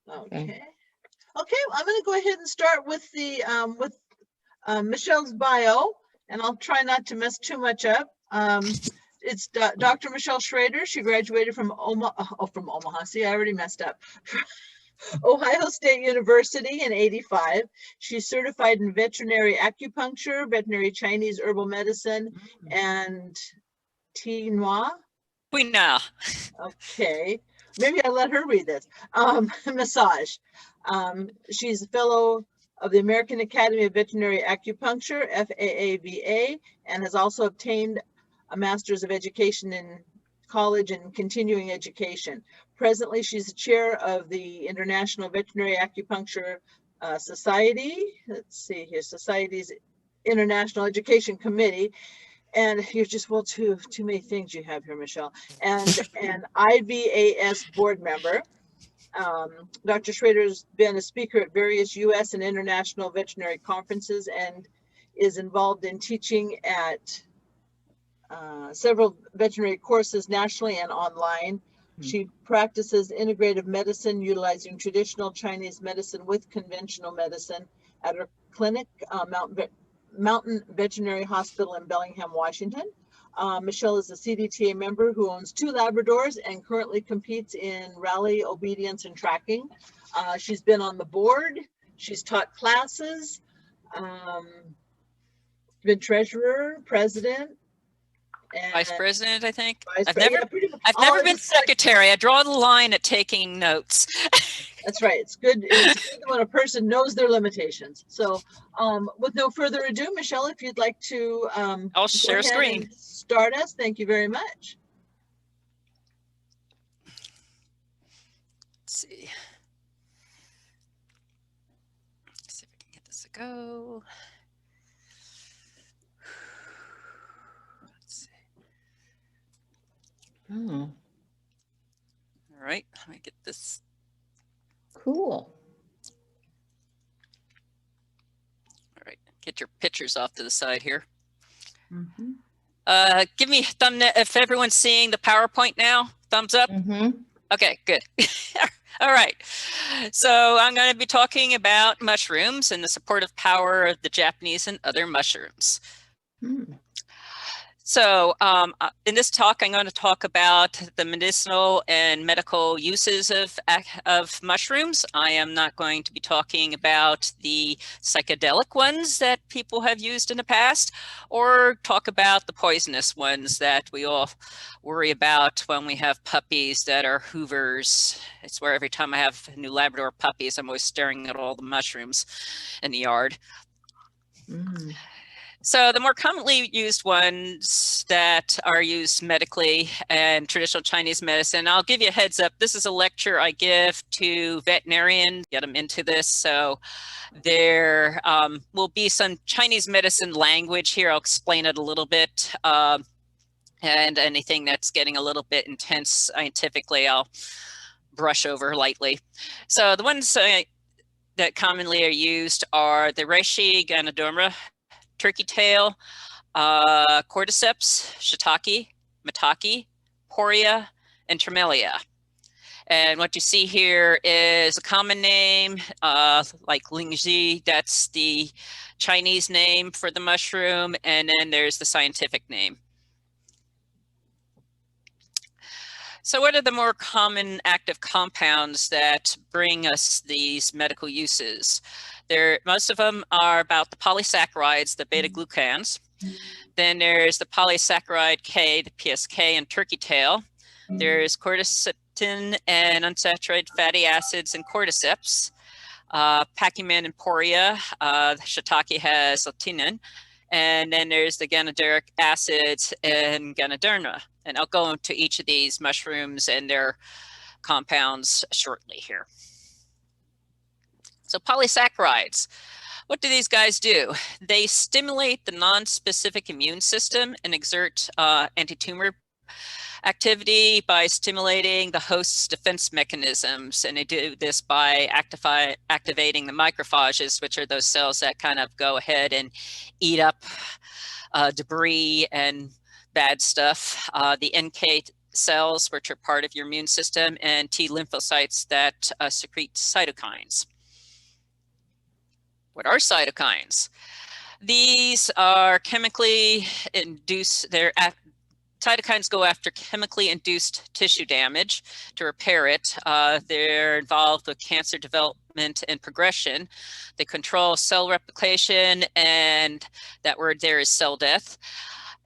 Okay. Okay, I'm going to go ahead and start with the Michelle's bio, and I'll try not to mess too much up. It's Dr. Michelle Schraeder. She graduated from Omaha. See, I already messed up. Ohio State University in '85. She's certified in veterinary acupuncture, veterinary Chinese herbal medicine, and Quinoa. Quinoa. Okay, maybe I let her read this. Massage. She's a fellow of the American Academy of Veterinary Acupuncture, FAAVA, and has also obtained a Master's of Education in College and Continuing Education. Presently, she's the chair of the International Veterinary Acupuncture Society. Let's see here, Society's International Education Committee. And you're just, well, too many things you have here, Michelle. And an IVAS board member. Dr. Schraeder's been a speaker at various U.S. and international veterinary conferences and is involved in teaching at several veterinary courses nationally and online. She practices integrative medicine utilizing traditional Chinese medicine with conventional medicine at her clinic, Mountain Veterinary Hospital in Bellingham, Washington. Michelle is a CDTA member who owns 2 Labradors and currently competes in rally, obedience, and tracking. She's been on the board. She's taught classes, been treasurer, president, and Vice president, I think. I've I've never been secretary. I draw the line at taking notes. That's right. It's good when a person knows their limitations. So with no further ado, Michelle, if you'd like to I'll share screen. Start us. Thank you very much. Let's see. Let's see if I can get this to go. Let's see. Oh. All right, let me get this. Cool. All right, get your pictures off to the side here. Mm-hmm. Give me a thumb if everyone's seeing the PowerPoint now. Thumbs up. Mm-hmm. Okay, good. All right. So I'm going to be talking about mushrooms and the supportive power of the Japanese and other mushrooms. Mm. So in this talk, I'm going to talk about the medicinal and medical uses of mushrooms. I am not going to be talking about the psychedelic ones that people have used in the past, or talk about the poisonous ones that we all worry about when we have puppies that are Hoovers. It's where every time I have new Labrador puppies, I'm always staring at all the mushrooms in the yard. Mm. So the more commonly used ones that are used medically and traditional Chinese medicine, I'll give you a heads up. This is a lecture I give to veterinarians, get them into this. So there will be some Chinese medicine language here. I'll explain it a little bit. And anything that's getting a little bit intense scientifically, I'll brush over lightly. So the ones that commonly are used are the reishi, ganoderma, turkey tail, cordyceps, shiitake, maitake, poria, and tremelia. And what you see here is a common name, like lingzhi, that's the Chinese name for the mushroom, and then there's the scientific name. So what are the more common active compounds that bring us these medical uses? Most of them are about the polysaccharides, the beta-glucans. Then there's the polysaccharide K, the PSK, and turkey tail. There's cordycepin and unsaturated fatty acids and cordyceps. Pachyman and poria, shiitake has lecithin. And then there's the ganoderic acids and ganoderma. And I'll go into each of these mushrooms and their compounds shortly here. So polysaccharides, what do these guys do? They stimulate the non-specific immune system and exert anti-tumor activity by stimulating the host's defense mechanisms. And they do this by activating the macrophages, which are those cells that kind of go ahead and eat up debris and bad stuff. The NK cells, which are part of your immune system, and T lymphocytes that secrete cytokines. What are cytokines? These are chemically induced, cytokines go after chemically induced tissue damage to repair it. They're involved with cancer development and progression. They control cell replication, and that word there is cell death,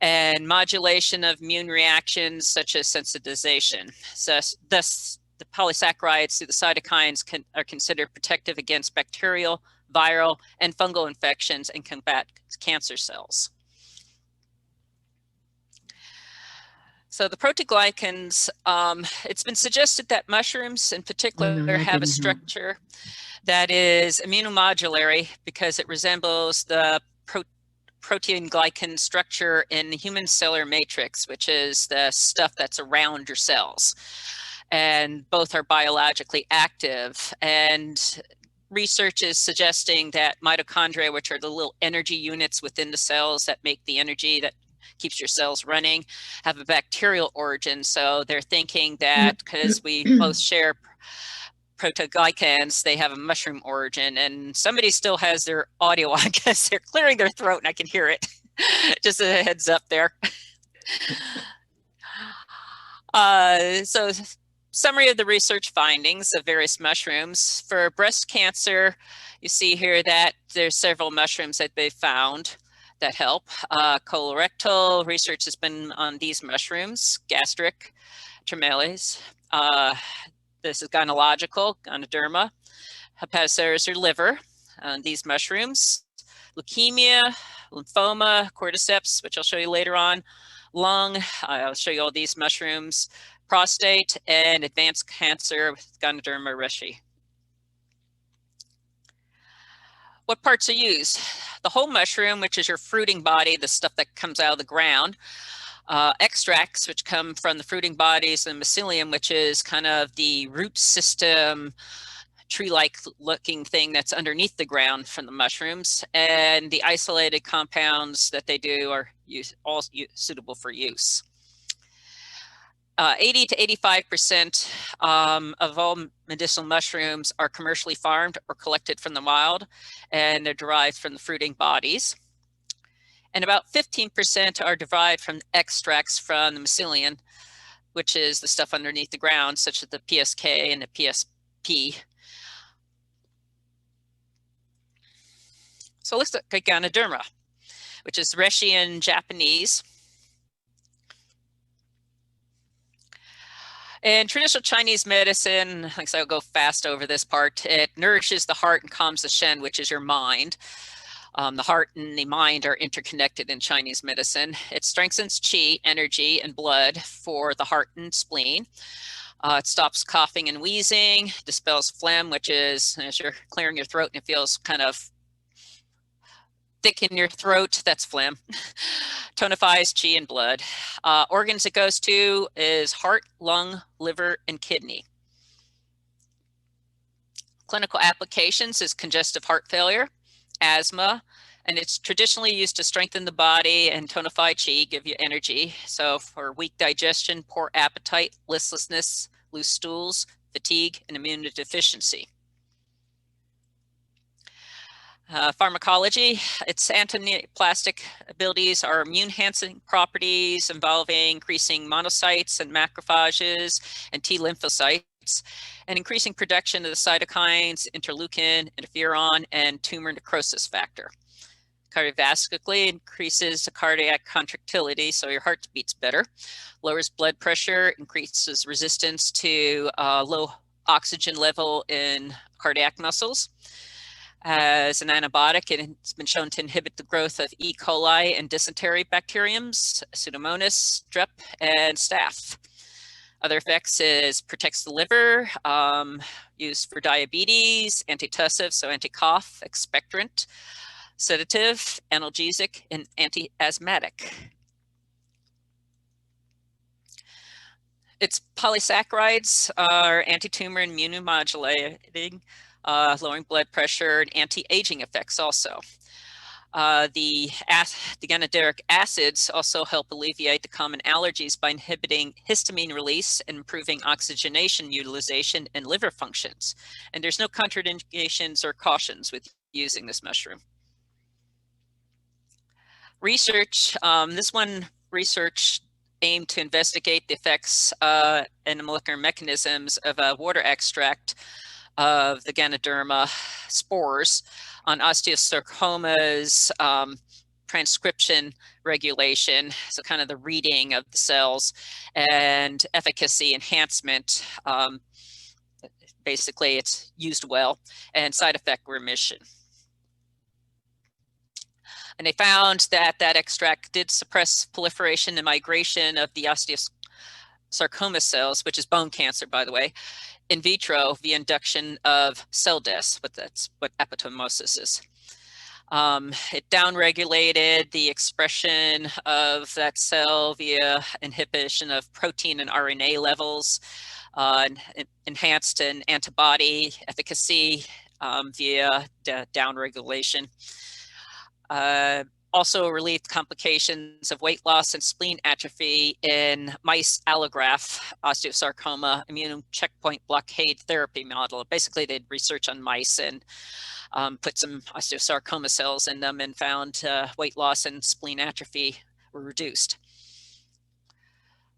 and modulation of immune reactions such as sensitization. So, thus, the polysaccharides through the cytokines are considered protective against bacterial, viral, and fungal infections and combat cancer cells. So the proteoglycans, it's been suggested that mushrooms in particular have a structure that is immunomodulatory because it resembles the protein glycan structure in the human cellular matrix, which is the stuff that's around your cells. And both are biologically active. And research is suggesting that mitochondria, which are the little energy units within the cells that make the energy that keeps your cells running, have a bacterial origin. So they're thinking that because we both share proteoglycans, they have a mushroom origin. And somebody still has their audio on because they're clearing their throat and I can hear it. Just a heads up there. So summary of the research findings of various mushrooms. For breast cancer, you see here that there's several mushrooms that they found that help. Colorectal research has been on these mushrooms, gastric, tremales. This is gynecological, gonoderma. Hepatocellular liver, these mushrooms. Leukemia, lymphoma, cordyceps, which I'll show you later on. Lung, I'll show you all these mushrooms. Prostate, and advanced cancer with Ganoderma reishi. What parts are used? The whole mushroom, which is your fruiting body, the stuff that comes out of the ground. Extracts, which come from the fruiting bodies, and mycelium, which is kind of the root system, tree-like looking thing that's underneath the ground from the mushrooms. And the isolated compounds that they do are all suitable for use. 80 to 85% of all medicinal mushrooms are commercially farmed or collected from the wild, and they're derived from the fruiting bodies. And about 15% are derived from extracts from the mycelium, which is the stuff underneath the ground, such as the PSK and the PSP. So let's look at Ganoderma, which is reishi in Japanese. In traditional Chinese medicine, like I said, I'll go fast over this part. It nourishes the heart and calms the shen, which is your mind. The heart and the mind are interconnected in Chinese medicine. It strengthens qi, energy, and blood for the heart and spleen. It stops coughing and wheezing, dispels phlegm, which is as you're clearing your throat and it feels kind of thick in your throat, that's phlegm. Tonifies qi and blood. Organs it goes to is heart, lung, liver, and kidney. Clinical applications is congestive heart failure, asthma, and it's traditionally used to strengthen the body and tonify qi, give you energy. So for weak digestion, poor appetite, listlessness, loose stools, fatigue, and immunodeficiency. Pharmacology, its antineoplastic abilities are immune-enhancing properties involving increasing monocytes and macrophages and T lymphocytes, and increasing production of the cytokines, interleukin, interferon, and tumor necrosis factor. Cardiovascularly, increases the cardiac contractility, so your heart beats better, lowers blood pressure, increases resistance to low oxygen level in cardiac muscles. As an antibiotic, it's been shown to inhibit the growth of E. coli and dysentery bacteriums, Pseudomonas, strep, and staph. Other effects is protects the liver, used for diabetes, antitussive, so anti-cough, expectorant, sedative, analgesic, and anti-asthmatic. Its polysaccharides are anti-tumor and immunomodulating, lowering blood pressure and anti-aging effects also. The ganideric acids also help alleviate the common allergies by inhibiting histamine release and improving oxygenation utilization and liver functions. And there's no contraindications or cautions with using this mushroom. Research, research aimed to investigate the effects and the molecular mechanisms of a water extract of the Ganoderma spores on osteosarcomas, transcription regulation, so kind of the reading of the cells, and efficacy enhancement. Basically, it's used well, and side effect remission. And they found that that extract did suppress proliferation and migration of the osteosarcoma cells, which is bone cancer, by the way, in vitro via induction of cell death, but that's what apoptosis is. It downregulated the expression of that cell via inhibition of protein and RNA levels, enhanced an antibody efficacy via downregulation. Also relieved complications of weight loss and spleen atrophy in mice allograft osteosarcoma immune checkpoint blockade therapy model. Basically, they did research on mice and put some osteosarcoma cells in them and found weight loss and spleen atrophy were reduced.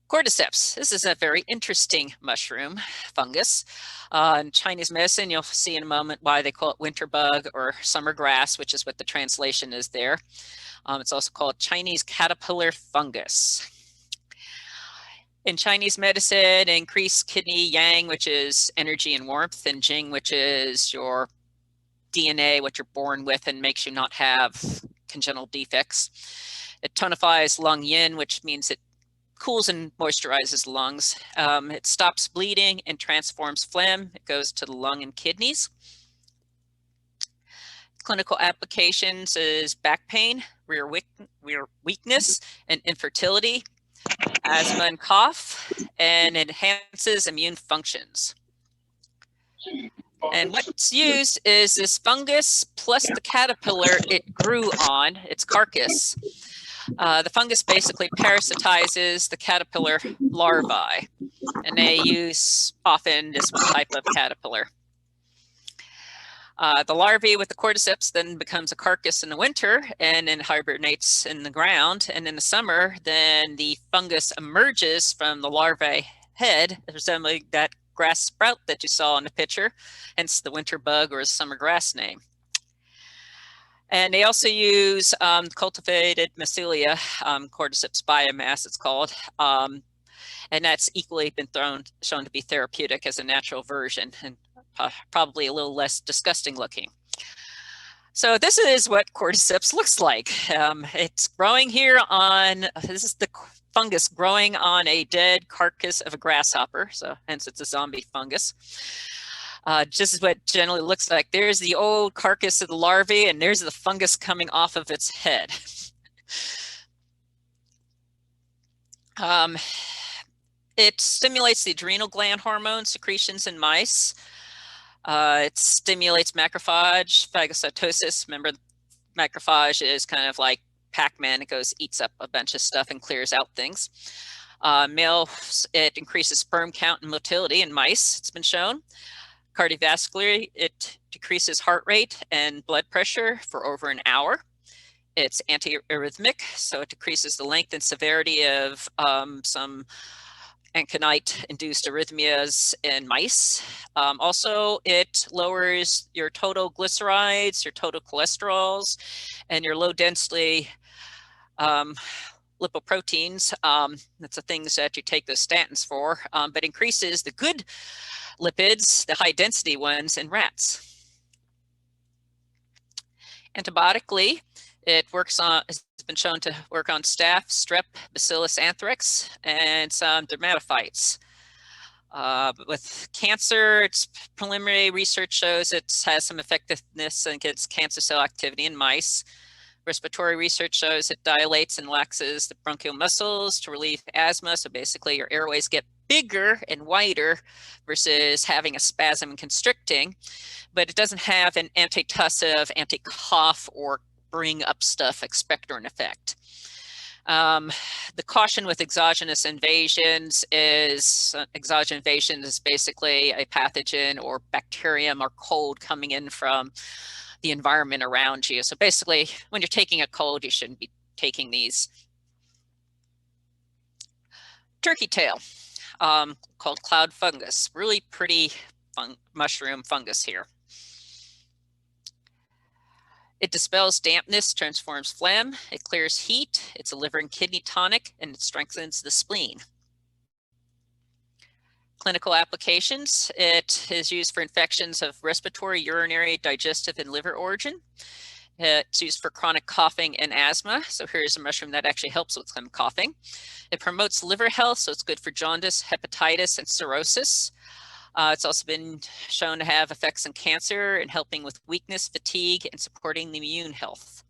Cordyceps. This is a very interesting mushroom fungus. In Chinese medicine, you'll see in a moment why they call it winter bug or summer grass, which is what the translation is there. It's also called Chinese caterpillar fungus. In Chinese medicine, increased kidney yang, which is energy and warmth, and jing, which is your DNA, what you're born with and makes you not have congenital defects. It tonifies lung yin, which means it cools and moisturizes the lungs. It stops bleeding and transforms phlegm. It goes to the lung and kidneys. Clinical applications is back pain, rear weakness, and infertility, asthma and cough, and enhances immune functions. And what's used is this fungus plus the caterpillar it grew on, its carcass. The fungus basically parasitizes the caterpillar larvae, and they use often this one type of caterpillar. The larvae with the cordyceps then becomes a carcass in the winter and then hibernates in the ground. And in the summer, then the fungus emerges from the larvae head, resembling that grass sprout that you saw in the picture, hence the winter bug or summer grass name. And they also use cultivated mycelia, cordyceps biomass it's called, and that's equally been shown to be therapeutic as a natural version and probably a little less disgusting looking. So this is what cordyceps looks like. It's growing here on, this is the fungus growing on a dead carcass of a grasshopper, so hence it's a zombie fungus. Just as what generally looks like. There's the old carcass of the larvae, and there's the fungus coming off of its head. It stimulates the adrenal gland hormone secretions in mice. It stimulates macrophage phagocytosis. Remember, macrophage is kind of like Pac-Man. It goes, eats up a bunch of stuff and clears out things. Males, it increases sperm count and motility in mice, it's been shown. Cardiovascularly, it decreases heart rate and blood pressure for over an hour. It's antiarrhythmic, so it decreases the length and severity of some aconite-induced arrhythmias in mice. Also, it lowers your total glycerides, your total cholesterols, and your low-density lipoproteins. That's the things that you take those statins for, but increases the good lipids, the high-density ones, in rats. Antibiotically, it has been shown to work on staph, strep, bacillus anthrax, and some dermatophytes. With cancer, its preliminary research shows it has some effectiveness against cancer cell activity in mice. Respiratory research shows it dilates and relaxes the bronchial muscles to relieve asthma. So basically your airways get bigger and wider versus having a spasm and constricting, but it doesn't have an antitussive, anti-cough, or bring up stuff, expectorant effect. The caution with exogenous invasions is basically a pathogen or bacterium or cold coming in from the environment around you. So basically, when you're taking a cold, you shouldn't be taking these. Turkey tail, called cloud fungus, really pretty mushroom fungus here. It dispels dampness, transforms phlegm, it clears heat, it's a liver and kidney tonic, and it strengthens the spleen. Clinical applications, it is used for infections of respiratory, urinary, digestive, and liver origin. It's used for chronic coughing and asthma. So here's a mushroom that actually helps with some coughing. It promotes liver health, so it's good for jaundice, hepatitis, and cirrhosis. It's also been shown to have effects in cancer and helping with weakness, fatigue, and supporting the immune health.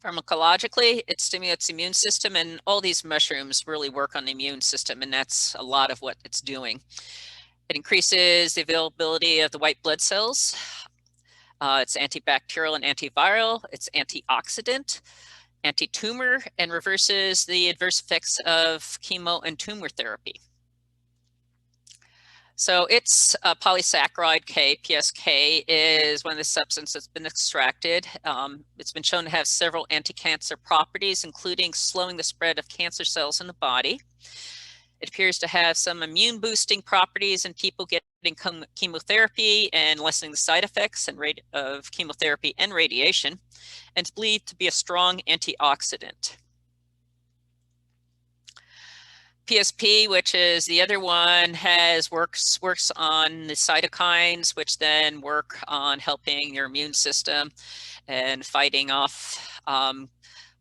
Pharmacologically, it stimulates the immune system, and all these mushrooms really work on the immune system, and that's a lot of what it's doing. It increases the availability of the white blood cells. It's antibacterial and antiviral. It's antioxidant, anti-tumor, and reverses the adverse effects of chemo and tumor therapy. So its polysaccharide K, PSK, is one of the substances that's been extracted. It's been shown to have several anti-cancer properties, including slowing the spread of cancer cells in the body. It appears to have some immune boosting properties in people getting chemotherapy and lessening the side effects of chemotherapy and radiation, and it's believed to be a strong antioxidant. PSP, which is the other one, works on the cytokines, which then work on helping your immune system and fighting off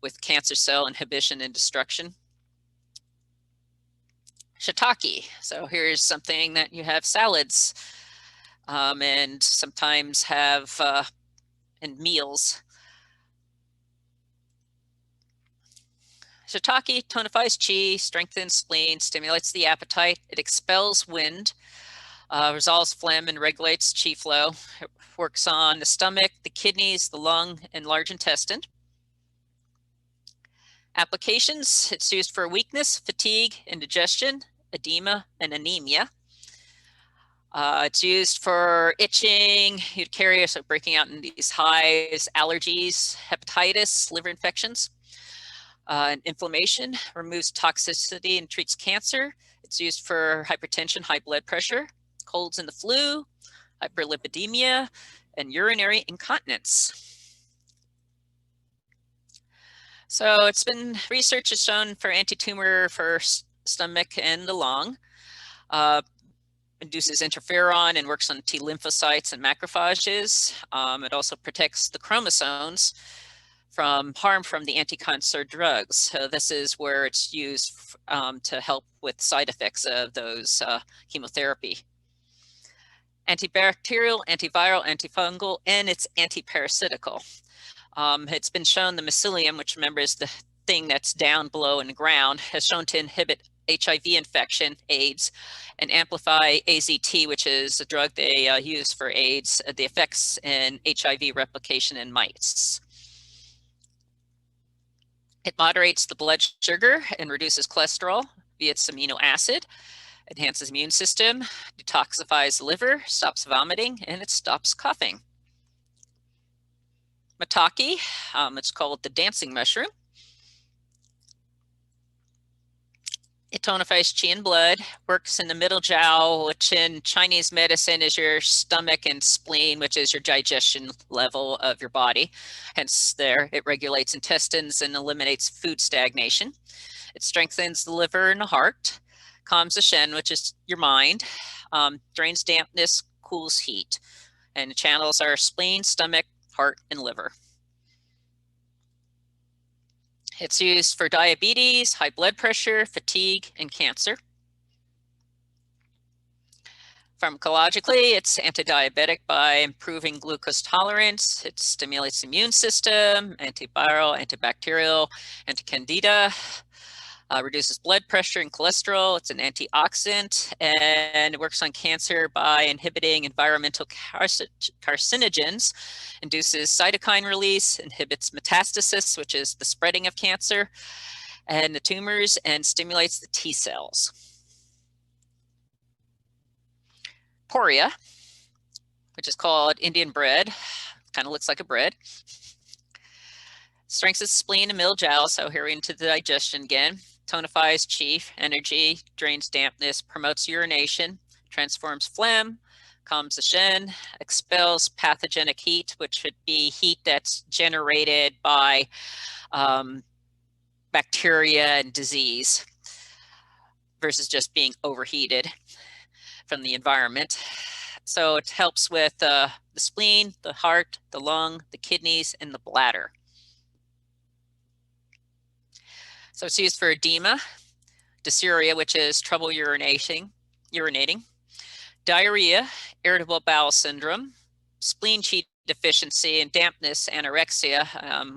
with cancer cell inhibition and destruction. Shiitake. So here's something that you have salads and sometimes have in meals. Shiitake tonifies qi, strengthens spleen, stimulates the appetite. It expels wind, resolves phlegm, and regulates qi flow. It works on the stomach, the kidneys, the lung, and large intestine. Applications, it's used for weakness, fatigue, indigestion, edema, and anemia. It's used for itching, urticaria, so breaking out in these hives, allergies, hepatitis, liver infections. And inflammation, removes toxicity and treats cancer. It's used for hypertension, high blood pressure, colds and the flu, hyperlipidemia, and urinary incontinence. So it's been, research has shown for anti-tumor for stomach and the lung. Induces interferon and works on T lymphocytes and macrophages. It also protects the chromosomes from harm from the anti-cancer drugs. So this is where it's used to help with side effects of those chemotherapy. Antibacterial, antiviral, antifungal, and it's antiparasitical. It's been shown the mycelium, which remember is the thing that's down below in the ground, has shown to inhibit HIV infection, AIDS, and amplify AZT, which is a drug they use for AIDS, the effects in HIV replication in mice. It moderates the blood sugar and reduces cholesterol via its amino acid, enhances immune system, detoxifies the liver, stops vomiting, and it stops coughing. Maitake, it's called the dancing mushroom. It tonifies qi in blood, works in the middle jiao, which in Chinese medicine is your stomach and spleen, which is your digestion level of your body. Hence there, it regulates intestines and eliminates food stagnation. It strengthens the liver and the heart, calms the shen, which is your mind, drains dampness, cools heat. And the channels are spleen, stomach, heart, and liver. It's used for diabetes, high blood pressure, fatigue, and cancer. Pharmacologically, it's anti-diabetic by improving glucose tolerance. It stimulates the immune system, antiviral, antibacterial, anti-candida. Reduces blood pressure and cholesterol. It's an antioxidant, and it works on cancer by inhibiting environmental carcinogens, induces cytokine release, inhibits metastasis, which is the spreading of cancer and the tumors, and stimulates the T cells. Poria, which is called Indian bread, kind of looks like a bread. Strengthens spleen and middle jowl, so here we're into the digestion again. Tonifies qi, energy, drains dampness, promotes urination, transforms phlegm, calms the shen, expels pathogenic heat, which would be heat that's generated by bacteria and disease versus just being overheated from the environment. So it helps with the spleen, the heart, the lung, the kidneys, and the bladder. So it's used for edema, dysuria, which is trouble urinating, diarrhea, irritable bowel syndrome, spleen qi deficiency, and dampness, anorexia.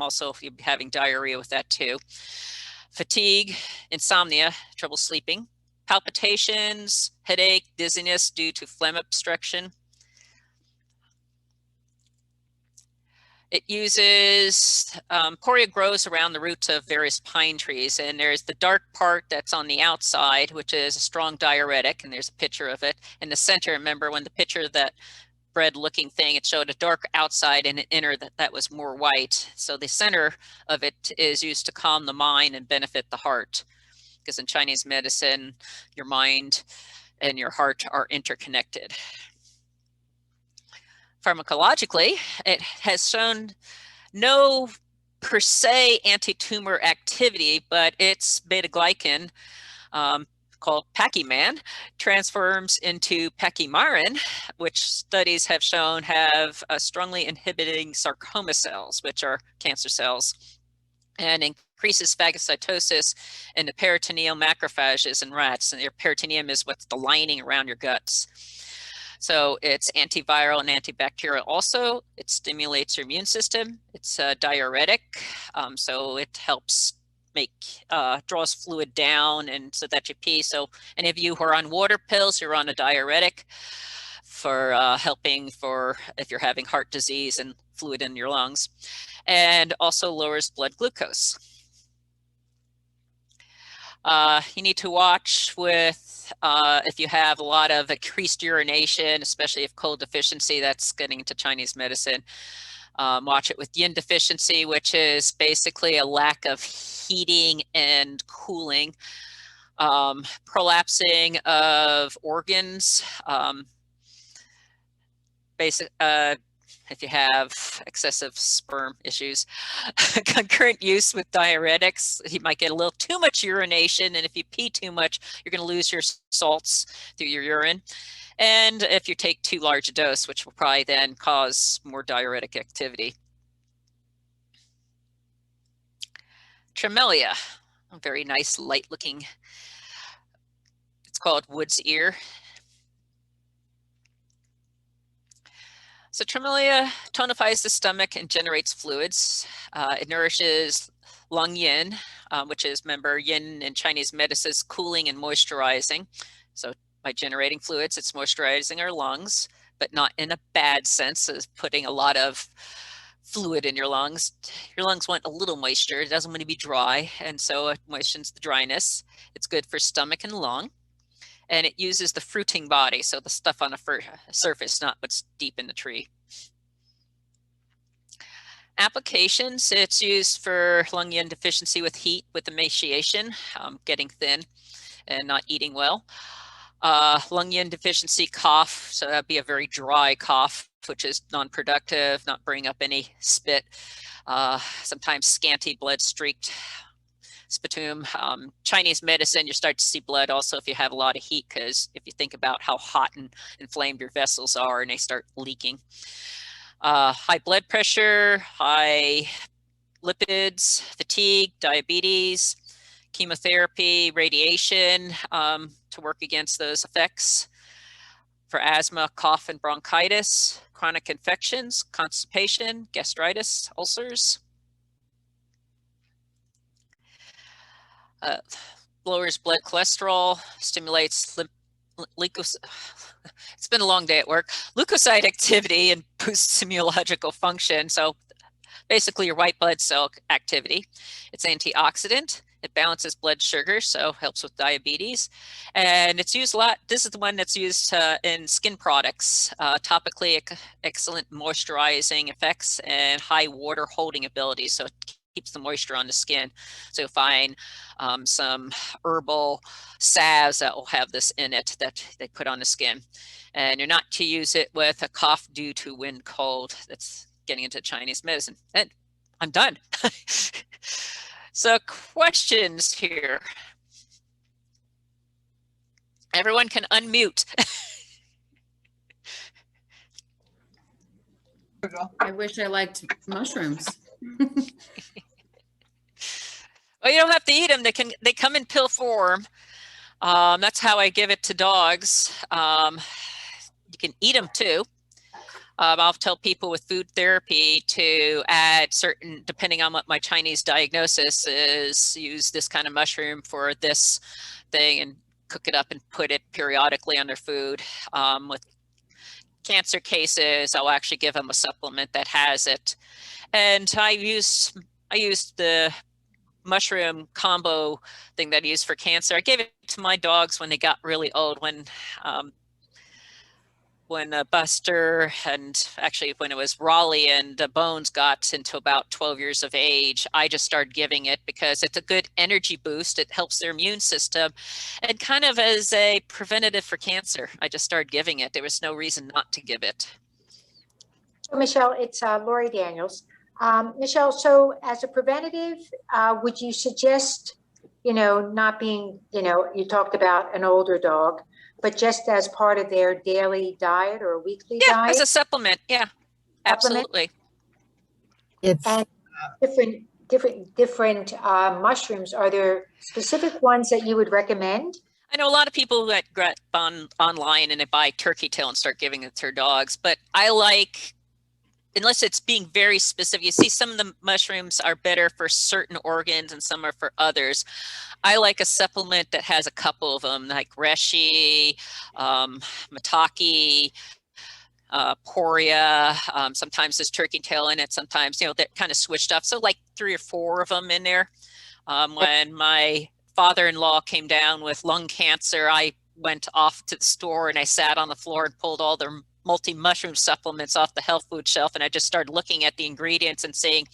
Also, if you're having diarrhea with that too. Fatigue, insomnia, trouble sleeping, palpitations, headache, dizziness due to phlegm obstruction. It uses, poria grows around the roots of various pine trees, and there's the dark part that's on the outside, which is a strong diuretic, and there's a picture of it. In the center, remember when the picture of that bread-looking thing, it showed a dark outside and an inner that was more white. So the center of it is used to calm the mind and benefit the heart, because in Chinese medicine, your mind and your heart are interconnected. Pharmacologically, it has shown no per se anti-tumor activity, but its beta-glycan, called Pachyman, transforms into pachymarin, which studies have shown have strongly inhibiting sarcoma cells, which are cancer cells, and increases phagocytosis in the peritoneal macrophages in rats. And your peritoneum is what's the lining around your guts. So it's antiviral and antibacterial also. It stimulates your immune system. It's a diuretic, so it helps draws fluid down and so that you pee. So any of you who are on water pills, you're on a diuretic for helping for if you're having heart disease and fluid in your lungs, and also lowers blood glucose. You need to watch with if you have a lot of increased urination, especially if cold deficiency, that's getting into Chinese medicine. Watch it with yin deficiency, which is basically a lack of heating and cooling. Prolapsing of organs, if you have excessive sperm issues. Concurrent use with diuretics, you might get a little too much urination, and if you pee too much, you're going to lose your salts through your urine. And if you take too large a dose, which will probably then cause more diuretic activity. Tremelia, a very nice light looking, it's called wood's ear. So Tremelia tonifies the stomach and generates fluids. It nourishes lung yin, which is, remember, yin in Chinese medicine is cooling and moisturizing. So by generating fluids, it's moisturizing our lungs, but not in a bad sense of putting a lot of fluid in your lungs. Your lungs want a little moisture. It doesn't want to be dry, and so it moistens the dryness. It's good for stomach and lung. And it uses the fruiting body, so the stuff on the surface, not what's deep in the tree. Applications, it's used for lung yin deficiency with heat, with emaciation, getting thin and not eating well. Lung yin deficiency cough, so that'd be a very dry cough, which is non-productive, not bringing up any spit, sometimes scanty blood streaked sputum. Chinese medicine, you start to see blood also if you have a lot of heat, because if you think about how hot and inflamed your vessels are and they start leaking. High blood pressure, high lipids, fatigue, diabetes, chemotherapy, radiation to work against those effects. For asthma, cough, and bronchitis, chronic infections, constipation, gastritis, ulcers. lowers blood cholesterol, stimulates it's been a long day at work, leukocyte activity, and boosts immunological function. So basically your white blood cell activity. It's antioxidant. It balances blood sugar, so helps with diabetes. And it's used a lot. This is the one that's used in skin products, topically excellent moisturizing effects and high water holding ability. So it keeps the moisture on the skin. So you'll find some herbal salves that will have this in it that they put on the skin. And you're not to use it with a cough due to wind cold. That's getting into Chinese medicine. And I'm done. So questions here. Everyone can unmute. I wish I liked mushrooms. Well, you don't have to eat them. They come in pill form. That's how I give it to dogs. You can eat them too. I'll tell people with food therapy to add certain, depending on what my Chinese diagnosis is, use this kind of mushroom for this thing and cook it up and put it periodically on their food. With cancer cases, I'll actually give them a supplement that has it. And I used the mushroom combo thing that I used for cancer. I gave it to my dogs when they got really old, when Buster, and actually when it was Raleigh and Bones got into about 12 years of age, I just started giving it because it's a good energy boost. It helps their immune system, and kind of as a preventative for cancer, I just started giving it. There was no reason not to give it. So Michelle, it's Lori Daniels. Michelle, so as a preventative, would you suggest, not being, you talked about an older dog, but just as part of their daily diet or weekly diet? As a supplement. Yeah, absolutely. It's And different mushrooms. Are there specific ones that you would recommend? I know a lot of people that get online and they buy turkey tail and start giving it to their dogs, but I like, unless it's being very specific, you see some of the mushrooms are better for certain organs and some are for others. I like a supplement that has a couple of them, like reishi, maitake, poria, sometimes there's turkey tail in it, sometimes, they're kind of switched up. So like 3 or 4 of them in there. When my father-in-law came down with lung cancer, I went off to the store and I sat on the floor and pulled all their multi-mushroom supplements off the health food shelf, and I just started looking at the ingredients and seeing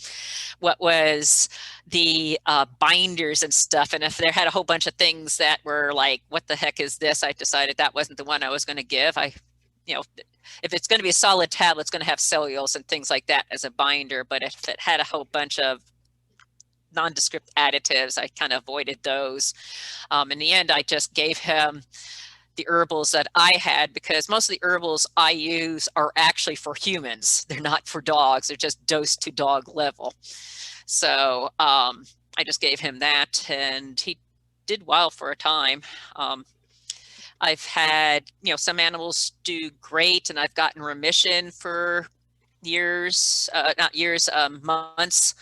what was the binders and stuff, and if there had a whole bunch of things that were like, what the heck is this, I decided that wasn't the one I was going to give. If it's going to be a solid tablet, it's going to have cellulose and things like that as a binder, but if it had a whole bunch of nondescript additives, I kind of avoided those. In the end, I just gave him the herbals that I had, because most of the herbals I use are actually for humans. They're not for dogs. They're just dose to dog level. So I just gave him that, and he did well for a time. I've had, some animals do great, and I've gotten remission for years, not years, months.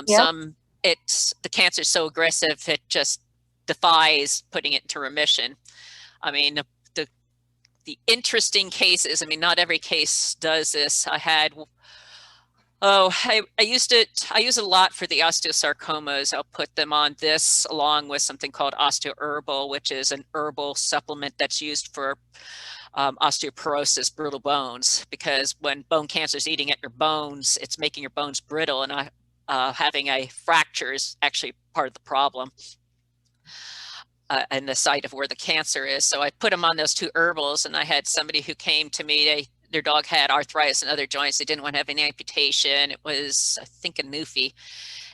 Some, the cancer is so aggressive, it just defies putting it into remission. I mean, the interesting cases, not every case does this. I had, I use it a lot for the osteosarcomas. I'll put them on this along with something called osteoherbal, which is an herbal supplement that's used for osteoporosis, brittle bones, because when bone cancer is eating at your bones, it's making your bones brittle, and having a fracture is actually part of the problem. And the site of where the cancer is. So I put them on those 2 herbals, and I had somebody who came to me, their dog had arthritis in other joints. They didn't want to have any amputation. It was, I think, a Newfie,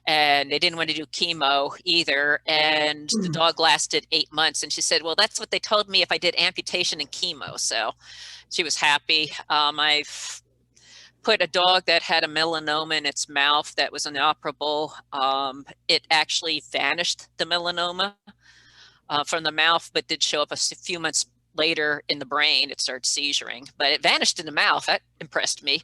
and they didn't want to do chemo either. And the dog lasted 8 months. And she said, well, that's what they told me if I did amputation and chemo. So she was happy. I've put a dog that had a melanoma in its mouth that was inoperable. It actually vanished, the melanoma. From the mouth, but did show up a few months later in the brain. It started seizuring, but it vanished in the mouth. That impressed me.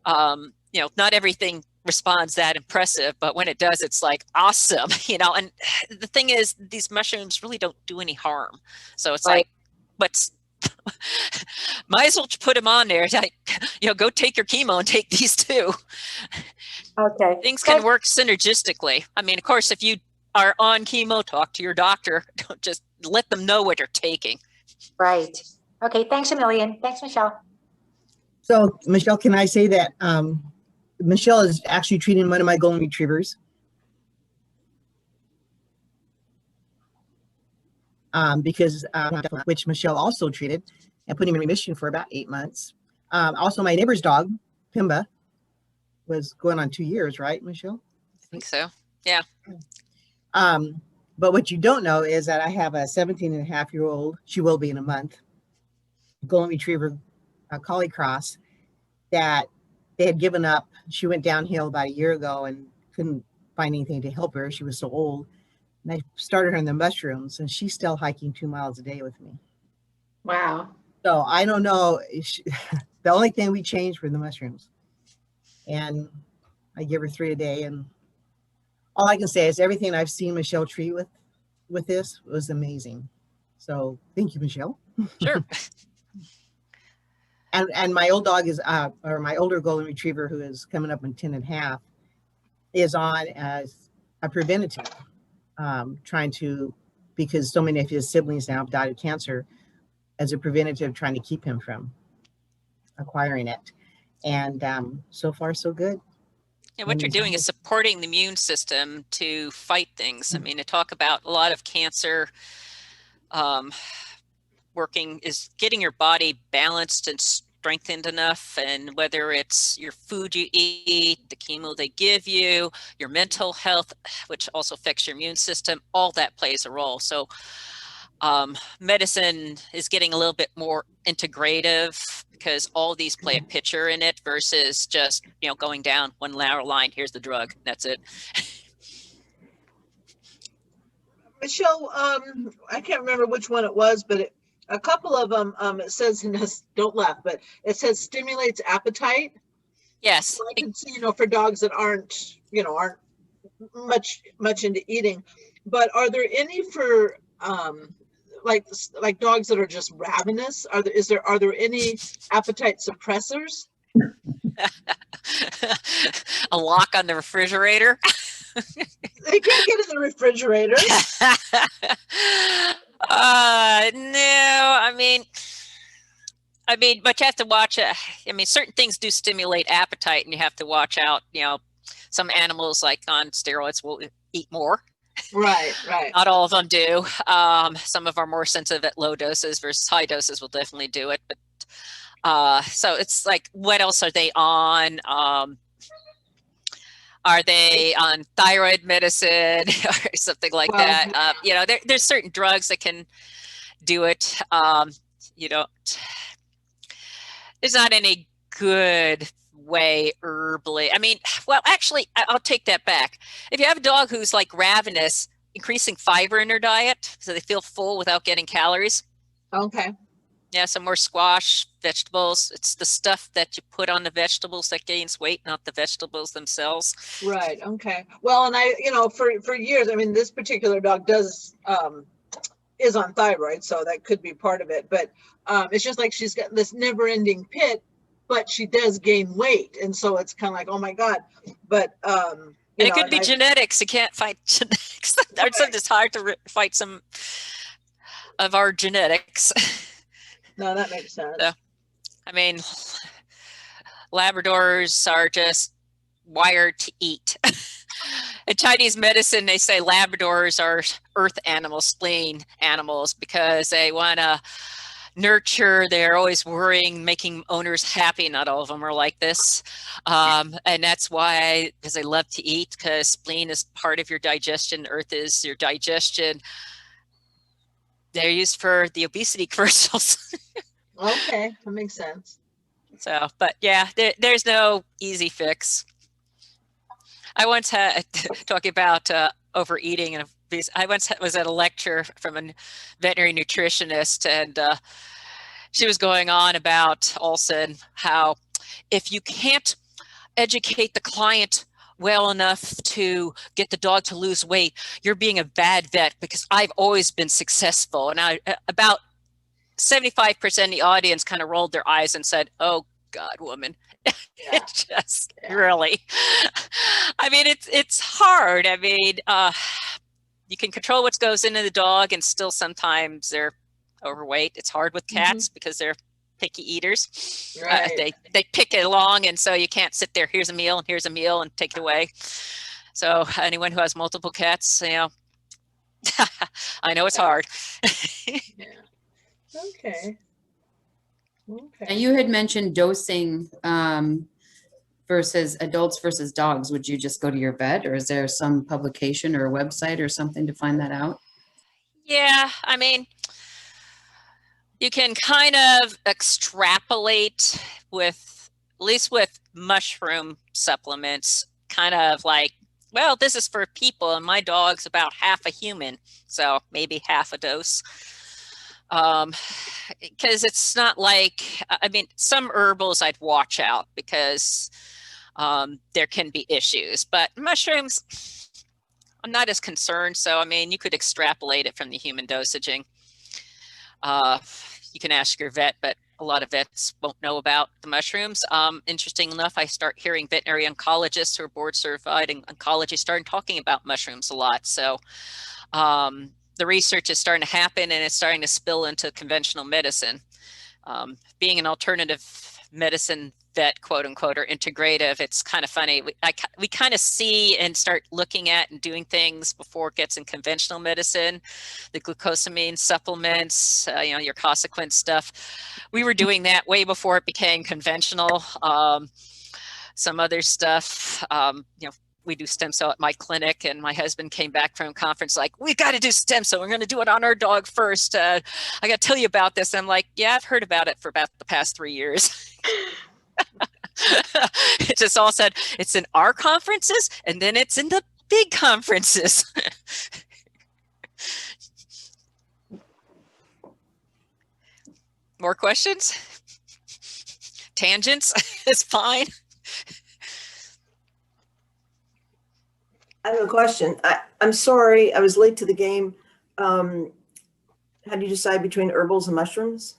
Not everything responds that impressive, but when it does, it's like awesome, you know. And the thing is, these mushrooms really don't do any harm. So it's Right. like, but might as well put them on there. Like, you know, go take your chemo and take these too. Okay. Things can work synergistically. I mean, of course, if you are on chemo, talk to your doctor. Don't just let them know what you're taking. Right. Okay. Thanks a million. Thanks, Michelle. So, Michelle, can I say that Michelle is actually treating one of my golden retrievers. Because which Michelle also treated and put him in remission for about 8 months. Also, my neighbor's dog, Pimba, was going on 2 years, right, Michelle? I think so. Yeah. But what you don't know is that I have a 17-and-a-half-year-old, she will be in a month, golden retriever, collie cross, that they had given up. She went downhill about a year ago and couldn't find anything to help her. She was so old. And I started her in the mushrooms, and she's still hiking 2 miles a day with me. Wow. So I don't know. The only thing we changed were the mushrooms. And I give her 3 a day. And all I can say is everything I've seen Michelle treat with this was amazing. So thank you, Michelle. Sure. And my old dog is, or my older golden retriever, who is coming up in 10.5, is on as a preventative, trying to, because so many of his siblings now have died of cancer, as a preventative, trying to keep him from acquiring it. And so far, so good. And what you're doing is supporting the immune system to fight things. I mean, to talk about a lot of cancer, working is getting your body balanced and strengthened enough, and whether it's your food you eat, the chemo they give you, your mental health, which also affects your immune system, all that plays a role. So medicine is getting a little bit more integrative because all these play a picture in it versus just, you know, going down one narrow line, here's the drug, that's it. Michelle, I can't remember which one it was, but a couple of them, it says in this, don't laugh, but it says stimulates appetite. Yes. So I can see, you know, for dogs that aren't much into eating, but are there any for like dogs that are just ravenous? Are there any appetite suppressors? A lock on the refrigerator. They can't get in the refrigerator. No, I mean, but you have to watch it. I mean, certain things do stimulate appetite, and you have to watch out. You know, some animals, like on steroids, will eat more. Right. Not all of them do. Some of them are more sensitive at low doses versus high doses will definitely do it. But so it's like, what else are they on? Are they on thyroid medicine or something like that? You know, there's certain drugs that can do it. You know, there's not any good way herbally. I mean, well, actually, I'll take that back. If you have a dog who's like ravenous, increasing fiber in their diet so they feel full without getting calories. Okay. Yeah, some more squash, vegetables. It's the stuff that you put on the vegetables that gains weight, not the vegetables themselves. Right. Okay. Well, and I, you know, for years, I mean, this particular dog is on thyroid, so that could be part of it. But it's just like she's got this never-ending pit, but she does gain weight, and so it's kind of like, oh my God. But it could be genetics. You can't fight genetics. Right. It's hard to fight some of our genetics. No, that makes sense. So, I mean, Labradors are just wired to eat. In Chinese medicine, they say Labradors are earth animals, spleen animals, because they want to nurture. They're always worrying, making owners happy. Not all of them are like this. And that's why, because they love to eat, because spleen is part of your digestion. Earth is your digestion. They're used for the obesity commercials. Okay, that makes sense. So, but yeah, there's no easy fix. I once had, talking about overeating, and I once was at a lecture from a veterinary nutritionist, and she was going on about also how if you can't educate the client well enough to get the dog to lose weight, you're being a bad vet because I've always been successful. And about 75% of the audience kind of rolled their eyes and said, "Oh God, woman." Yeah. It just really, I mean, it's hard. I mean, you can control what goes into the dog, and still sometimes they're overweight. It's hard with cats because they're picky eaters. Right. They pick it along, and so you can't sit there. Here's a meal, and here's a meal, and take it away. So anyone who has multiple cats, you know, I know it's hard. Yeah. Okay. Now, Okay. you had mentioned dosing versus adults versus dogs. Would you just go to your vet, or is there some publication or a website or something to find that out? Yeah, I mean, you can kind of extrapolate with, at least with mushroom supplements, kind of like, well, this is for people and my dog's about half a human, so maybe half a dose. Because it's not like, I mean, some herbals I'd watch out because there can be issues, but mushrooms, I'm not as concerned. So, I mean, you could extrapolate it from the human dosaging. You can ask your vet, but a lot of vets won't know about the mushrooms. Interesting enough, I start hearing veterinary oncologists who are board certified in oncology starting talking about mushrooms a lot. So the research is starting to happen, and it's starting to spill into conventional medicine. Being an alternative medicine vet, quote unquote, or integrative, it's kind of funny. We kind of see and start looking at and doing things before it gets in conventional medicine, the glucosamine supplements, you know, your consequence stuff. We were doing that way before it became conventional. Some other stuff, you know, we do stem cell at my clinic, and my husband came back from a conference like, we got to do stem cell. We're going to do it on our dog first. I got to tell you about this. I'm like, yeah, I've heard about it for about the past 3 years. It just all said it's in our conferences, and then it's in the big conferences. More questions? Tangents is fine. I have a question. I'm sorry, I was late to the game. How do you decide between herbals and mushrooms?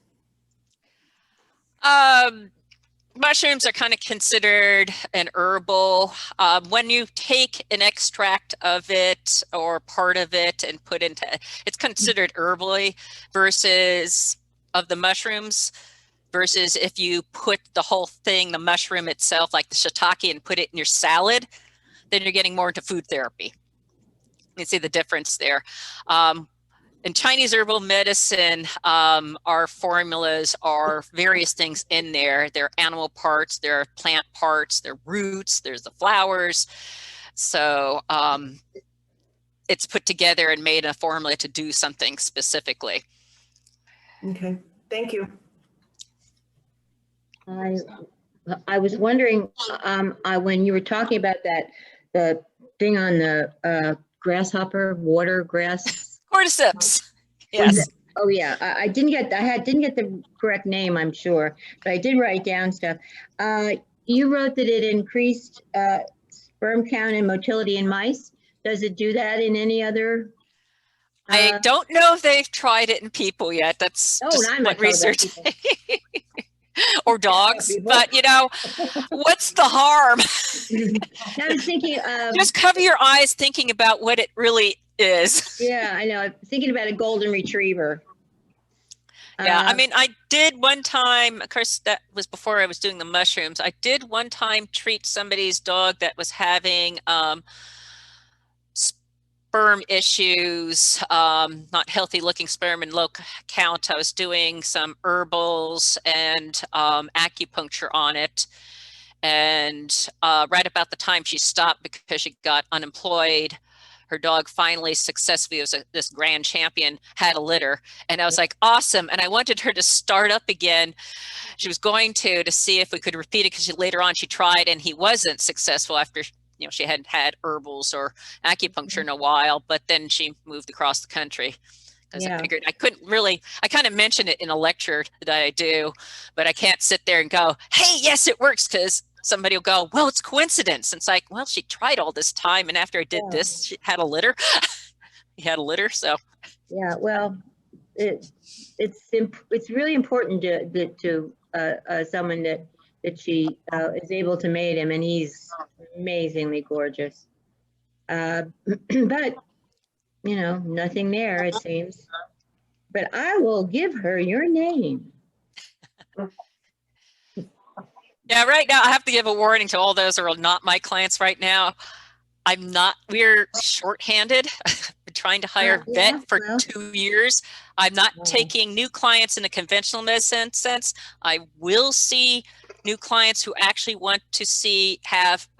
Mushrooms are kind of considered an herbal. When you take an extract of it or part of it and put into, it's considered herbally versus of the mushrooms, versus if you put the whole thing, the mushroom itself, like the shiitake, and put it in your salad, then you're getting more into food therapy. You see the difference there. In Chinese herbal medicine, our formulas are various things in there. There are animal parts, there are plant parts, there are roots, there's the flowers. So it's put together and made a formula to do something specifically. Okay, thank you. I was wondering, when you were talking about that, the thing on the grasshopper, water grass. Cordyceps. Yes. Oh yeah, I didn't get the correct name, I'm sure, but I did write down stuff. You wrote that it increased sperm count and motility in mice. Does it do that in any other? I don't know if they've tried it in people yet. That's just I'm what not research. Or dogs, people. but you know, what's the harm? I was thinking Just cover your eyes thinking about what it really is. Yeah, I know. I'm thinking about a golden retriever. Yeah, I mean, I did one time, of course, that was before I was doing the mushrooms. I did one time treat somebody's dog that was having sperm issues, not healthy looking sperm and low count. I was doing some herbals and acupuncture on it. And right about the time she stopped because she got unemployed, her dog finally successfully, was this grand champion, had a litter. And I was like, awesome. And I wanted her to start up again. She was going to see if we could repeat it, because later on she tried and he wasn't successful after, you know, she hadn't had herbals or acupuncture in a while, but then she moved across the country. Because I figured I couldn't really, I kind of mentioned it in a lecture that I do, but I can't sit there and go, hey, yes, it works, because somebody will go, well, it's coincidence. And it's like, well, she tried all this time. And after I did Yeah. this, she had a litter. He had a litter. So Yeah, well, it's really important to someone that she is able to mate him, and he's amazingly gorgeous. But you know, nothing there, it seems. But I will give her your name. yeah, right now I have to give a warning to all those who are not my clients right now. We're shorthanded. Been trying to hire a vet for 2 years. I'm not taking new clients in the conventional medicine sense. I will see new clients who actually want to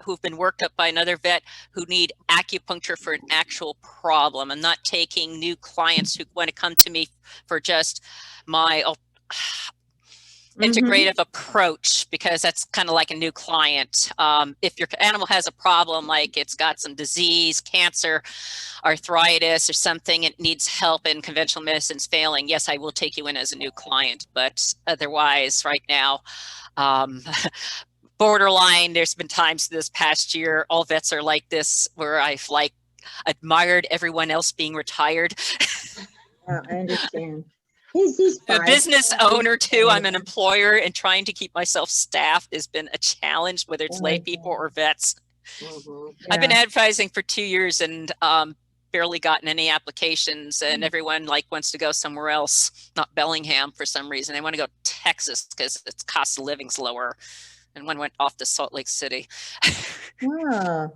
who've been worked up by another vet who need acupuncture for an actual problem. I'm not taking new clients who want to come to me for just my integrative approach, because that's kind of like a new client. If your animal has a problem, like it's got some disease, cancer, arthritis or something, it needs help and conventional medicine's failing, yes, I will take you in as a new client. But otherwise right now, borderline, there's been times this past year, all vets are like this, where I've like admired everyone else being retired. I understand. He's I'm a business owner too. I'm an employer, and trying to keep myself staffed has been a challenge, whether it's lay people or vets. I've been advertising for 2 years and barely gotten any applications, and everyone like wants to go somewhere else, not Bellingham for some reason. They want to go to Texas because its cost of living's lower. And one went off to Salt Lake City. Wow.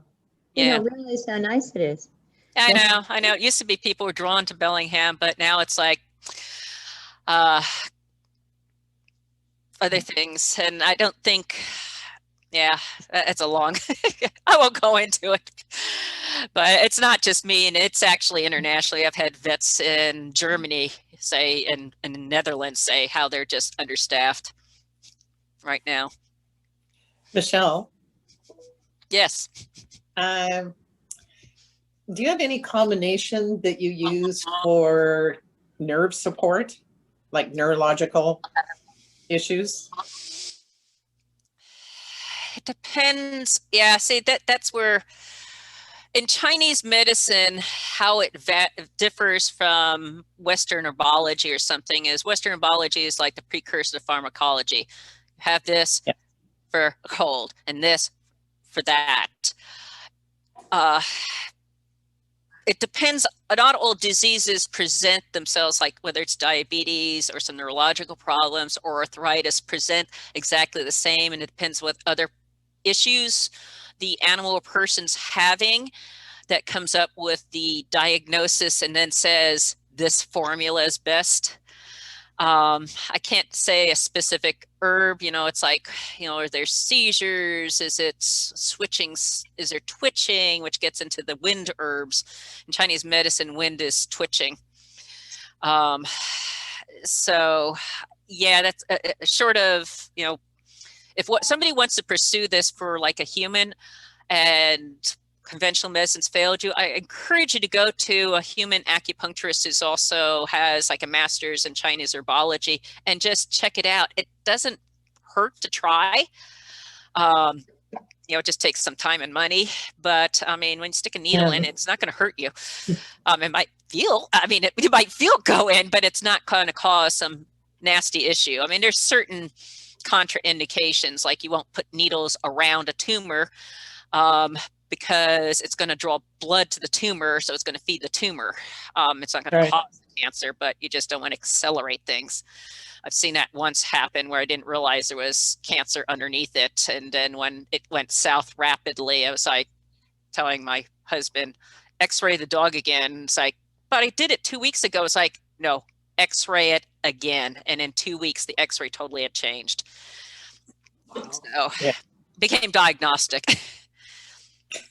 You Yeah. don't realize how nice it is. I know. It used to be people were drawn to Bellingham, but now it's like other things. And I don't think, yeah, it's a long, I won't go into it, but it's not just me, and it's actually internationally. I've had vets in Germany say, and in the Netherlands say how they're just understaffed right now. Michelle? Yes. Do you have any combination that you use for nerve support, like neurological issues? It depends. Yeah, see, that's where in Chinese medicine, how it differs from Western herbology or something is Western herbology is like the precursor to pharmacology. You have this for a cold and this for that. It depends. Not all diseases present themselves, like whether it's diabetes or some neurological problems or arthritis, present exactly the same, and it depends what other issues the animal or person's having that comes up with the diagnosis and then says this formula is best. I can't say a specific herb, it's like, are there seizures? Is it switching? Is there twitching, which gets into the wind herbs? In Chinese medicine, wind is twitching. So yeah, that's short of, if somebody wants to pursue this for like a human and conventional medicine's failed you, I encourage you to go to a human acupuncturist who's also has like a master's in Chinese herbology and just check it out. It doesn't hurt to try. It just takes some time and money, but I mean, when you stick a needle in, it's not going to hurt you. It might feel, you might feel go in, but it's not going to cause some nasty issue. I mean, there's certain contraindications, like you won't put needles around a tumor, because it's going to draw blood to the tumor, so it's going to feed the tumor. It's not going to cause cancer, but you just don't want to accelerate things. I've seen that once happen where I didn't realize there was cancer underneath it, and then when it went south rapidly, I was like telling my husband, X-ray the dog again. It's like, but I did it 2 weeks ago. It's like, no, X-ray it again, and in 2 weeks the X-ray totally had changed. Wow. So became diagnostic.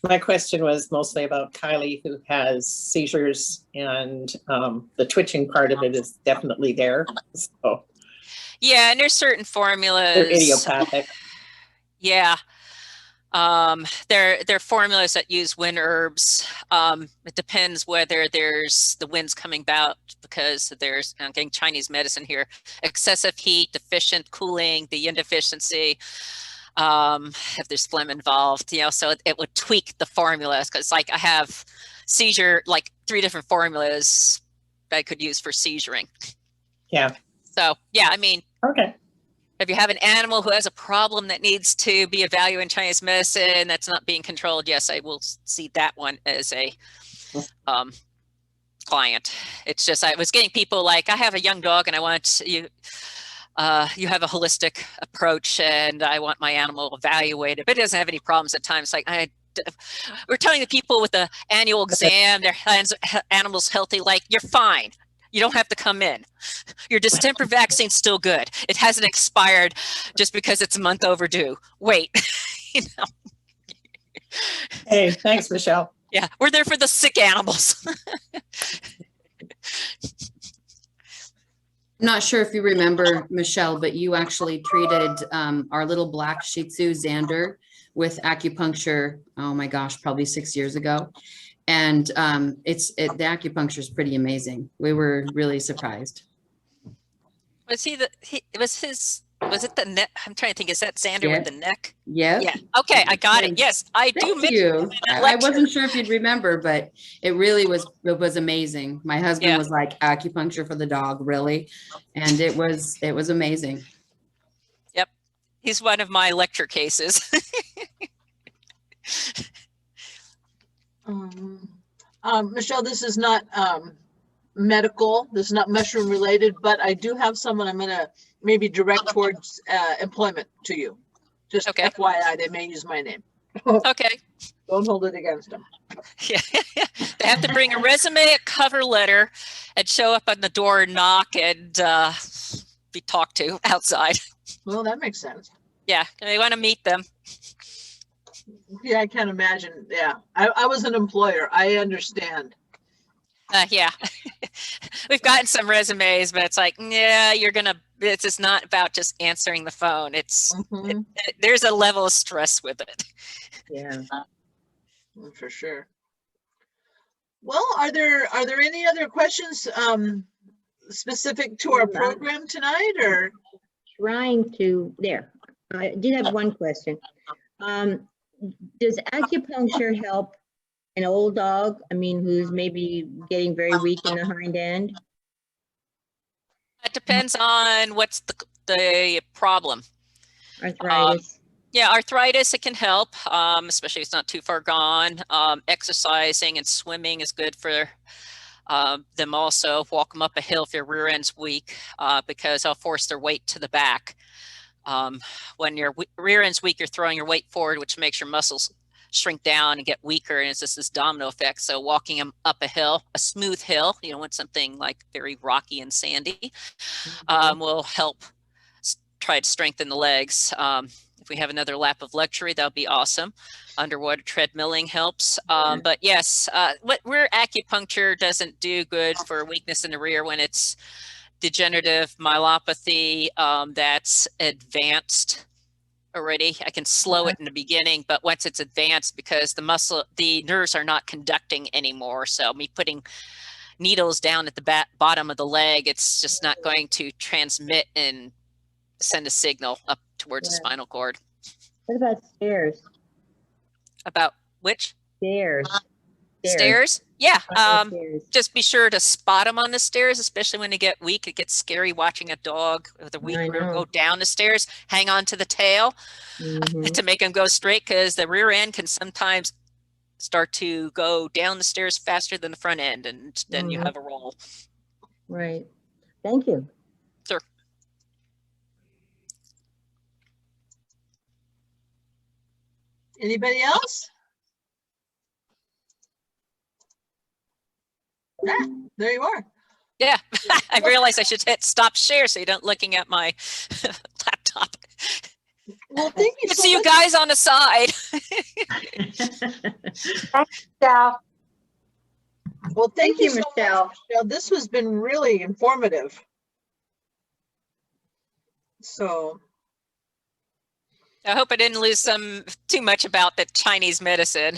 My question was mostly about Kylie, who has seizures, and the twitching part of it is definitely there. So yeah, and there's certain formulas. They're idiopathic. Yeah. They're formulas that use wind herbs. It depends whether there's the winds coming about, because there's, I'm getting Chinese medicine here, excessive heat, deficient cooling, the yin deficiency. if there's phlegm involved, so it would tweak the formulas, because like I have seizure, like 3 different formulas that I could use for seizuring. Yeah. So yeah, I mean, Okay. if you have an animal who has a problem that needs to be evaluated in Chinese medicine that's not being controlled, yes, I will see that one as a client. It's just, I was getting people like, I have a young dog and I want you, you have a holistic approach and I want my animal evaluated, but it doesn't have any problems at times. Like we're telling the people with the annual exam, their animal's healthy, like you're fine. You don't have to come in. Your distemper vaccine's still good. It hasn't expired just because it's a month overdue. Wait, Hey, thanks, Michelle. Yeah, we're there for the sick animals. I'm not sure if you remember, Michelle, but you actually treated our little black Shih Tzu, Xander, with acupuncture, oh my gosh, probably 6 years ago. And the acupuncture is pretty amazing. We were really surprised. Was it the neck? I'm trying to think, is that Xander with the neck? Yeah. Yeah. Okay, I got it. Yes, I do. Thank you. I wasn't sure if you'd remember, but it was amazing. My husband was like, acupuncture for the dog, really? And it was amazing. Yep. He's one of my lecture cases. Michelle, this is not medical. This is not mushroom related, but I do have someone I'm going to maybe direct towards employment to you. Just okay. FYI, they may use my name. Okay. Don't hold it against them. Yeah. They have to bring a resume, a cover letter, and show up on the door and knock and be talked to outside. Well, that makes sense. Yeah, they want to meet them. Yeah, I can't imagine. Yeah, I was an employer. I understand. Yeah, we've gotten some resumes, but it's like, yeah, it's just not about just answering the phone. It's there's a level of stress with it. Yeah, for sure. Well, are there any other questions specific to our program tonight, or? Trying to, there. I did have one question. Does acupuncture help an old dog? I mean, who's maybe getting very weak in the hind end? It depends on what's the problem. Arthritis. Yeah, arthritis, it can help, especially if it's not too far gone. Exercising and swimming is good for them also. Walk them up a hill if your rear end's weak, because they'll force their weight to the back. When your rear end's weak, you're throwing your weight forward, which makes your muscles shrink down and get weaker, and it's just this domino effect. So walking them up a hill, a smooth hill, you don't want something like very rocky and sandy, will help try to strengthen the legs. If we have another lap of luxury, that'll be awesome. Underwater treadmilling helps. But yes, where acupuncture doesn't do good for weakness in the rear, when it's degenerative myelopathy that's advanced already. I can slow it in the beginning, but once it's advanced, because the nerves are not conducting anymore. So me putting needles down at the bottom of the leg, it's just not going to transmit and send a signal up towards the spinal cord. What about stairs? About which? Stairs. Stairs? Yeah. Stairs. Just be sure to spot them on the stairs, especially when they get weak. It gets scary watching a dog with a weak rear go down the stairs. Hang on to the tail to make them go straight, because the rear end can sometimes start to go down the stairs faster than the front end, and then you have a roll. Right. Thank you. Sure. Anybody else? Ah, there you are. Yeah, I realized I should hit stop share so you don't looking at my laptop. Well, thank you. Good to see you guys on the side. Thanks, Michelle. Well, thank you, Michelle. much, Michelle. This has been really informative. So I hope I didn't lose too much about the Chinese medicine.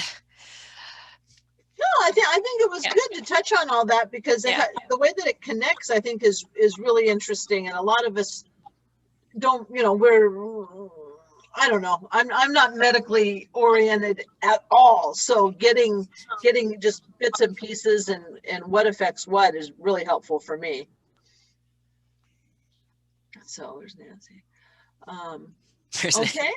no, I think it was good to touch on all that, because the way that it connects, I think, is really interesting, and a lot of us don't. I don't know. I'm not medically oriented at all. So getting just bits and pieces and what affects what is really helpful for me. So there's Nancy. There's Okay.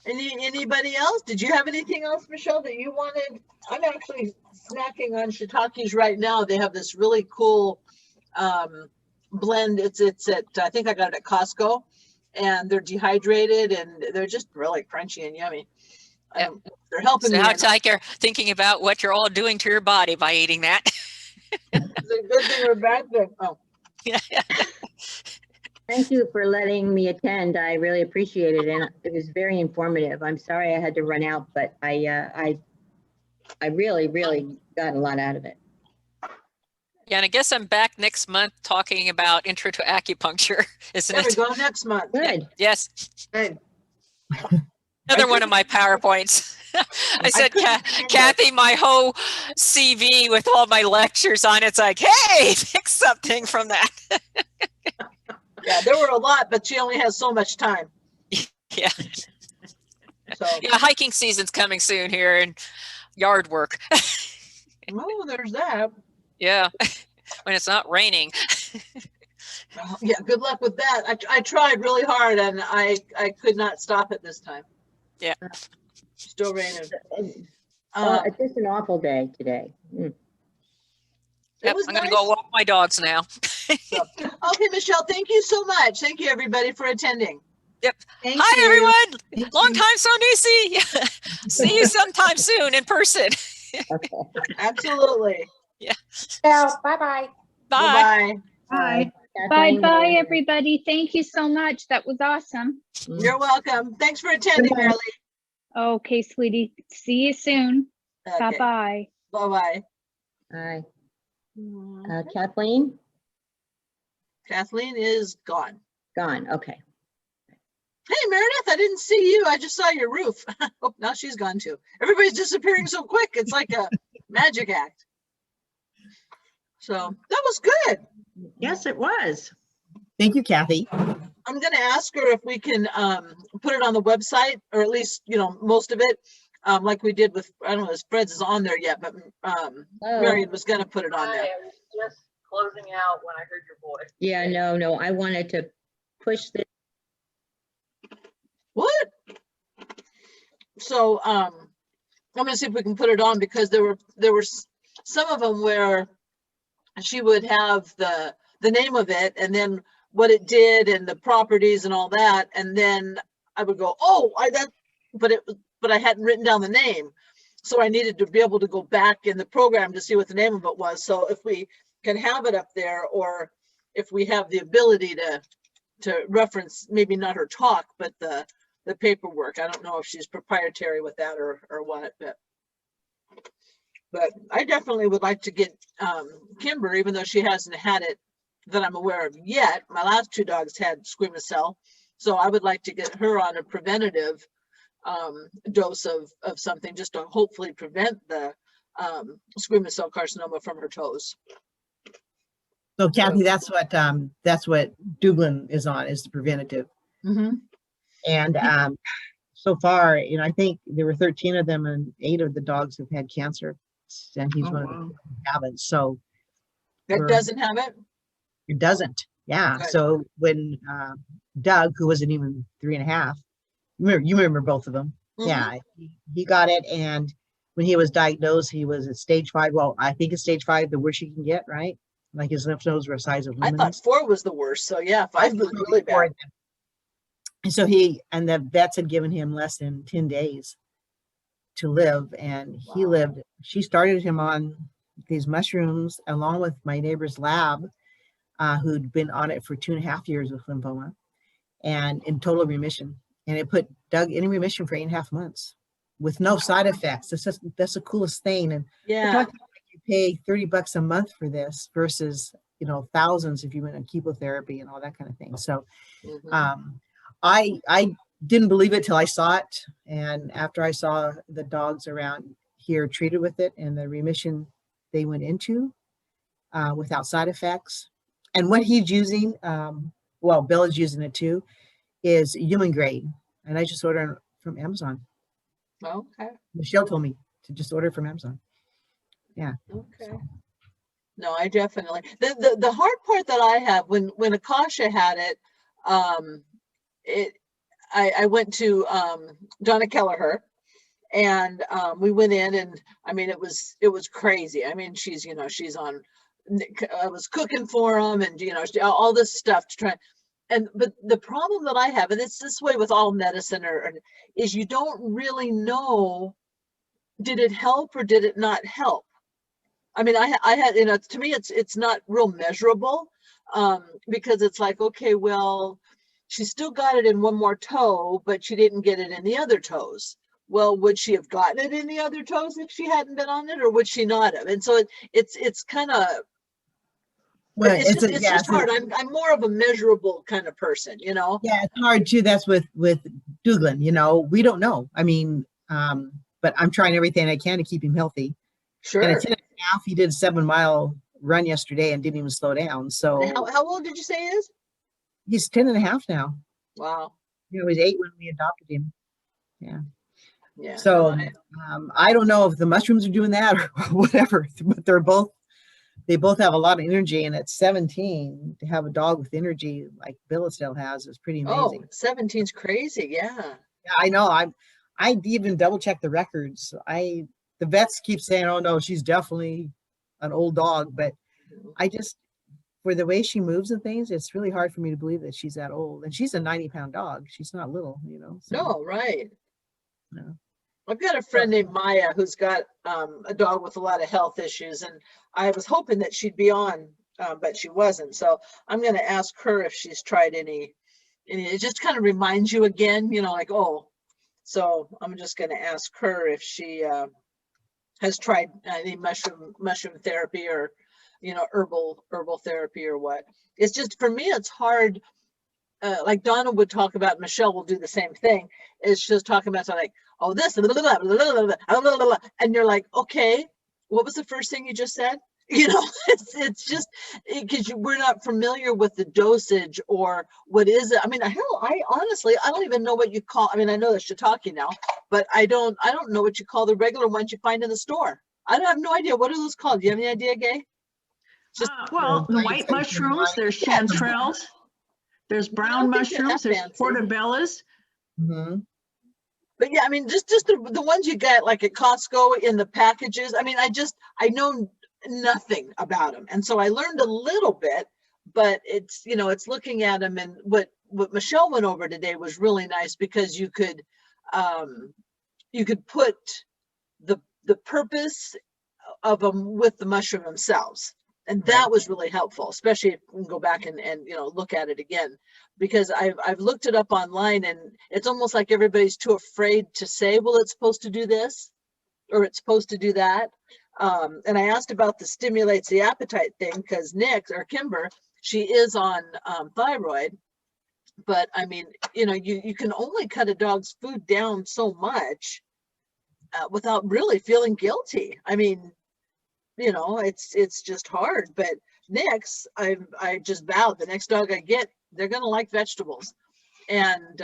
Anybody else? Did you have anything else, Michelle, that you wanted? I'm actually snacking on shiitakes right now. They have this really cool blend. It's at, I think I got it at Costco, and they're dehydrated and they're just really crunchy and yummy. Yep. They're helping So me. it's like you're thinking about what you're all doing to your body by eating that. It's a good thing or a bad thing. Oh, Yeah. Thank you for letting me attend. I really appreciate it, and it was very informative. I'm sorry I had to run out, but I really, really got a lot out of it. Yeah, and I guess I'm back next month talking about intro to acupuncture, isn't there we it? go. Next month. Good. Yes. Good. Another one of my PowerPoints. I said, couldn't remember. Kathy, my whole CV with all my lectures on it's like, hey, pick something from that. Yeah, there were a lot, but she only has so much time. Yeah. So, Yeah, hiking season's coming soon here and yard work. oh, there's that. Yeah, when it's not raining. Yeah, good luck with that. I tried really hard and I could not stop it this time. Yeah. Still raining. It's just an awful day today. It Yep, was I'm nice. gonna go walk my dogs now. So, okay, Michelle, thank you so much. Thank you, everybody, for attending. Yep. Thank Hi, you. everyone. Thank Long you. time, so see. See you sometime soon in person. Okay. Absolutely. Well, bye-bye. Bye. Bye-bye. Bye. Kathleen, Bye, everybody. Thank you so much. That was awesome. You're welcome. Thanks for attending, Goodbye. Marilee. Okay, sweetie. See you soon. Okay. Bye-bye. Bye-bye. Hi. Kathleen? Kathleen is gone. Gone. Okay. Hey, Meredith, I didn't see you. I just saw your roof. Oh, now she's gone too. Everybody's disappearing so quick. It's like a magic act. So that was good. Yes, it was. Thank you, Kathy. I'm going to ask her if we can put it on the website, or at least, most of it, like we did with, I don't know if Fred's is on there yet, but Marion was going to put it on there. I was just closing out when I heard your voice. Yeah, no, I wanted to push this. What? So I'm going to see if we can put it on, because there were some of them where she would have the name of it and then what it did and the properties and all that, and then I would go, oh, but I hadn't written down the name, so I needed to be able to go back in the program to see what the name of it was. So if we can have it up there, or if we have the ability to reference, maybe not her talk, but the paperwork. I don't know if she's proprietary with that or what, but I definitely would like to get Kimber, even though she hasn't had it that I'm aware of yet. My last two dogs had squamous cell, so I would like to get her on a preventative dose of something, just to hopefully prevent the squamous cell carcinoma from her toes. So Kathy, that's what Dublin is on, is the preventative. Mm-hmm. And so far, I think there were 13 of them, and 8 of the dogs have had cancer, and he's one of them who haven't. So That doesn't have it? it doesn't. Yeah. Good. So when Doug, who wasn't even 3.5, you remember both of them. Mhm. Yeah, he got it, and when he was diagnosed, he was at stage 5. Well, I think it's stage 5, the worst you can get, right? Like his lymph nodes were the size of I lemons. thought 4 was the worst, so yeah, 5 was really bad. And so the vets had given him less than 10 days to live, and he lived. She started him on these mushrooms along with my neighbor's lab, who'd been on it for 2.5 years with lymphoma, and in total remission. And it put Doug in remission for 8.5 months with no side effects. That's the coolest thing. And Yeah. you pay $30 a month for this versus thousands if you went on chemotherapy and all that kind of thing. So Mhm. I didn't believe it till I saw it, and after I saw the dogs around here treated with it and the remission they went into without side effects, and what he's using, well, Bella's using it too, is human grade. and I just order from Amazon. Okay. Michelle told me to just order from Amazon. Okay. No, I definitely, the hard part that I have when Akasha had it, I went to Donna Kelleher, and we went in, and I mean it was crazy. I mean she's on, I was cooking for them, and all this stuff to try. But the problem that I have, and it's this way with all medicine, is you don't really know, did it help or did it not help? I mean, I had, to me, it's not real measurable, because it's like, okay, well, she still got it in one more toe, but she didn't get it in the other toes. Well, would she have gotten it in the other toes if she hadn't been on it, or would she not have? And so it's kind of, Well, it's just hard. I'm more of a measurable kind of person, Yeah, it's hard too. That's with Douglin, we don't know. I mean, but I'm trying everything I can to keep him healthy. Sure. And at 10 and a half, he did a 7-mile run yesterday and didn't even slow down. So how old did you say he is? He's 10 and a half now. Wow. He was 8 when we adopted him. Yeah. Yeah. So I don't know if the mushrooms are doing that or whatever, but they both have a lot of energy. And at 17, to have a dog with energy like Billisdale has is pretty amazing. Oh, 17's crazy. Yeah. Yeah, I know. I even double checked the records. The vets keep saying, oh no, she's definitely an old dog, but I just, for the way she moves and things, it's really hard for me to believe that she's that old. And she's a 90-pound dog. She's not little, So, no, right. No. I've got a friend named Maya who's got a dog with a lot of health issues, and I was hoping that she'd be on, but she wasn't. So I'm going to ask her if she's tried any. It just kind of reminds you again, like, oh. So I'm just going to ask her if she has tried any mushroom therapy or, herbal therapy or what. It's just, for me, it's hard. Like Donna would talk about, Michelle will do the same thing. It's just talking about something like, oh, this, blah, blah, blah, blah, and you're like, okay, what was the first thing you just said? It's just because we're not familiar with the dosage or what is it. I mean, hell, I honestly, I don't even know what you call. I mean, I know that you're talking now, but I don't know what you call the regular ones you find in the store. I have no idea. What are those called? Do you have any idea, Gay? Just well, the white mushrooms. There's chanterelles. There's brown mushrooms. There's portobellas. Mm-hmm. But yeah, I mean, just the ones you get like at Costco in the packages. I mean, I know nothing about them, and so I learned a little bit, but it's it's looking at them. And what Michelle went over today was really nice, because you could put the purpose of them with the mushroom themselves, and that was really helpful, especially if we can go back and look at it again, because I've looked it up online, and it's almost like everybody's too afraid to say, well, it's supposed to do this or it's supposed to do that. And I asked about the stimulates the appetite thing, because Kimber, she is on thyroid, but I mean, you can only cut a dog's food down so much without really feeling guilty. I mean, it's just hard. But Nix, I just vowed the next dog I get, they're gonna like vegetables. And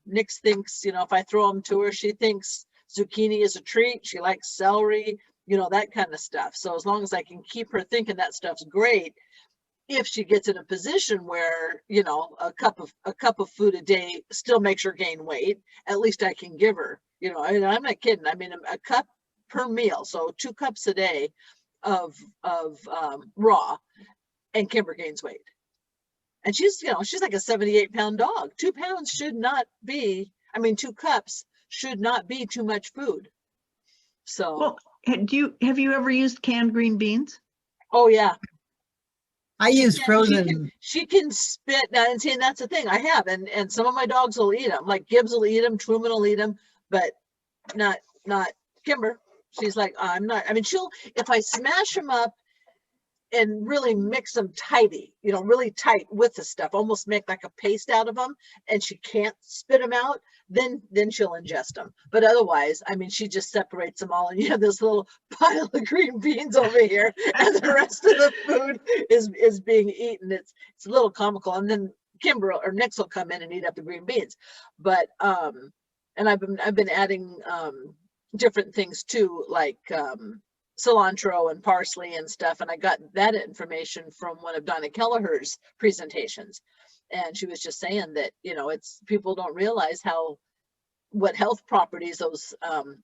Nix thinks, if I throw them to her, she thinks zucchini is a treat. She likes celery, that kind of stuff. So as long as I can keep her thinking that stuff's great, if she gets in a position where, a cup of food a day still makes her gain weight, at least I can give her, and I'm not kidding. I mean, a cup per meal. So 2 cups a day of raw, and Kimber gains weight. And she's like a 78-pound dog. 2 pounds should not be, 2 cups should not be too much food. So. Well, have you ever used canned green beans? Oh yeah. I use frozen. She can spit that, and see, and that's the thing I have, and some of my dogs will eat them. Like Gibbs will eat them, Truman will eat them, but not Kimber. She's like, I'm not. I mean, if I smash them up and really mix them tighty, really tight with the stuff, almost make like a paste out of them, and she can't spit them out, then she'll ingest them. But otherwise, I mean, she just separates them all, and you have this little pile of green beans over here, and the rest of the food is being eaten. It's a little comical. And then Kimber or Nix will come in and eat up the green beans. But and I've been adding different things too, like cilantro and parsley and stuff. And I got that information from one of Donna Kelleher's presentations. And she was just saying that, you know, it's people don't realize what health properties those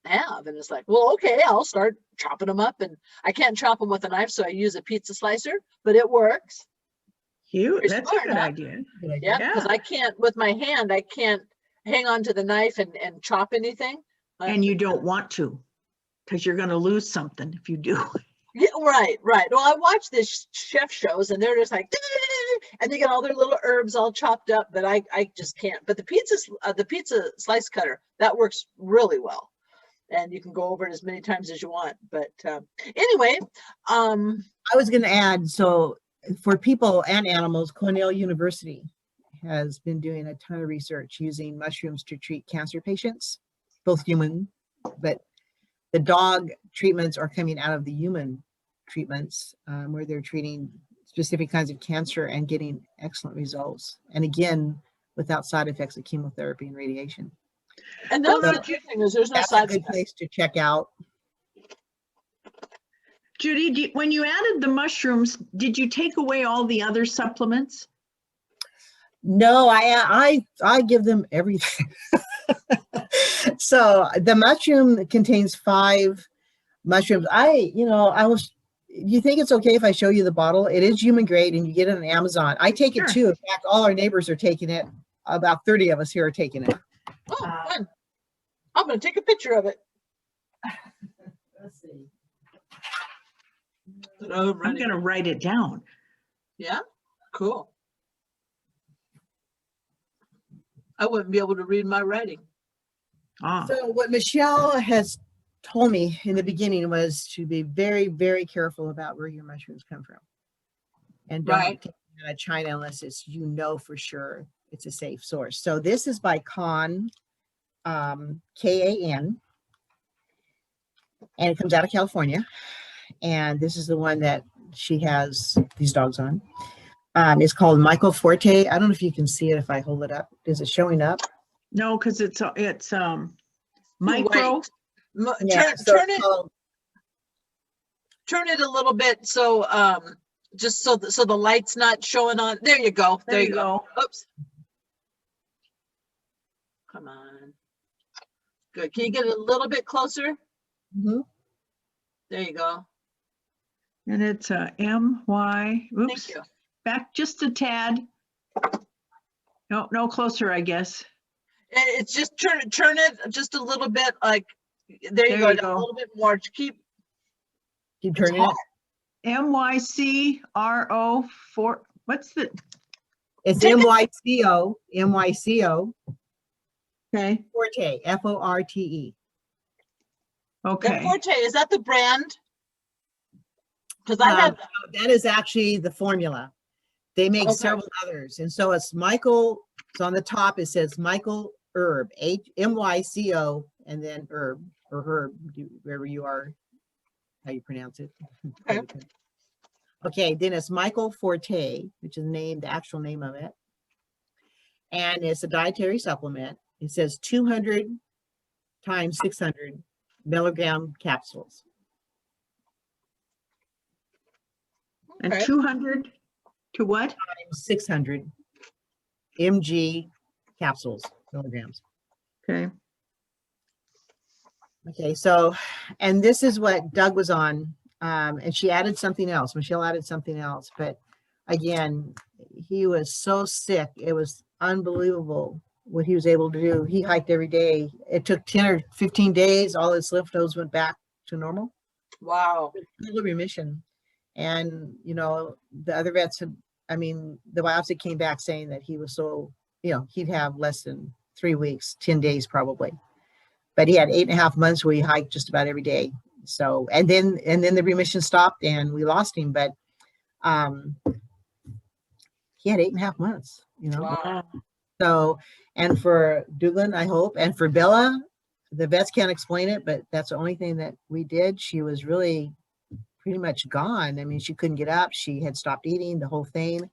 have. And it's like, well, okay, I'll start chopping them up. And I can't chop them with a knife, so I use a pizza slicer, but it works. That's a good huh? idea. Yeah, because I can't, with my hand, I can't hang on to the knife and chop anything. And you don't want to, because you're going to lose something if you do. Yeah, right. Well, I watch this chef shows and they're just like, and they get all their little herbs all chopped up, but I just can't. But the pizza slice cutter, that works really well. And you can go over it as many times as you want. But anyway, I was going to add, so for people and animals, Cornell University has been doing a ton of research using mushrooms to treat cancer patients, both human, but the dog treatments are coming out of the human treatments, where they're treating specific kinds of cancer and getting excellent results. And again, without side effects of chemotherapy and radiation. And the other thing is there's no side effects. That's a good place to check out. Judy, when you added the mushrooms, did you take away all the other supplements? No, I give them everything. So the mushroom contains 5 mushrooms. You think it's okay if I show you the bottle? It is human grade and you get it on Amazon. I take it too. In fact, all our neighbors are taking it. About 30 of us here are taking it. Oh, fun. I'm going to take a picture of it. Let's see. I'm going to write it down. Yeah, cool. I wouldn't be able to read my writing. So what Michelle has told me in the beginning was to be very, very careful about where your mushrooms come from. And don't take them out of China unless it's, for sure it's a safe source. So this is by Kan, Kan, and it comes out of California. And this is the one that she has these dogs on. It's called Michael Forte. I don't know if you can see it if I hold it up. Is it showing up? No, because it's micro. Yeah, Turn it a little bit so just so the light's not showing on. There you go. There you go. Oops. Come on. Good. Can you get it a little bit closer? Mm-hmm. There you go. And it's a M-Y. Oops. Thank you. Back just a tad. No closer, I guess. It's just turn it just a little bit, like there you go. A little bit more. Keep turning it. MYCRO for what's the? It's MYCO. Okay. Forte, Forte. Okay. The Forte, is that the brand? Because I have that is actually the formula. They make several others, and so it's Michael. So on the top it says Michael Herb, MYCO, and then herb or herb, wherever you are, how you pronounce it. Okay. Okay, then it's Michael Forte, which is the actual name of it, and it's a dietary supplement. It says 200 times 600 milligram capsules. And 200 to what? Times 600 mg capsules, milligrams. Okay. Okay, so, and this is what Doug was on, and she added something else. Michelle added something else, but again, he was so sick. It was unbelievable what he was able to do. He hiked every day. It took 10 or 15 days. All his lymph nodes went back to normal. Wow. Total remission. And, the other vets had, the biopsy came back saying that he was so, he'd have less than 3 weeks, 10 days probably. But he had 8.5 months where he hiked just about every day. So, and then the remission stopped and we lost him, but he had 8.5 months, Wow. So, and for Douglin, I hope, and for Bella, the vets can't explain it, but that's the only thing that we did. She was really pretty much gone. She couldn't get up. She had stopped eating, the whole thing.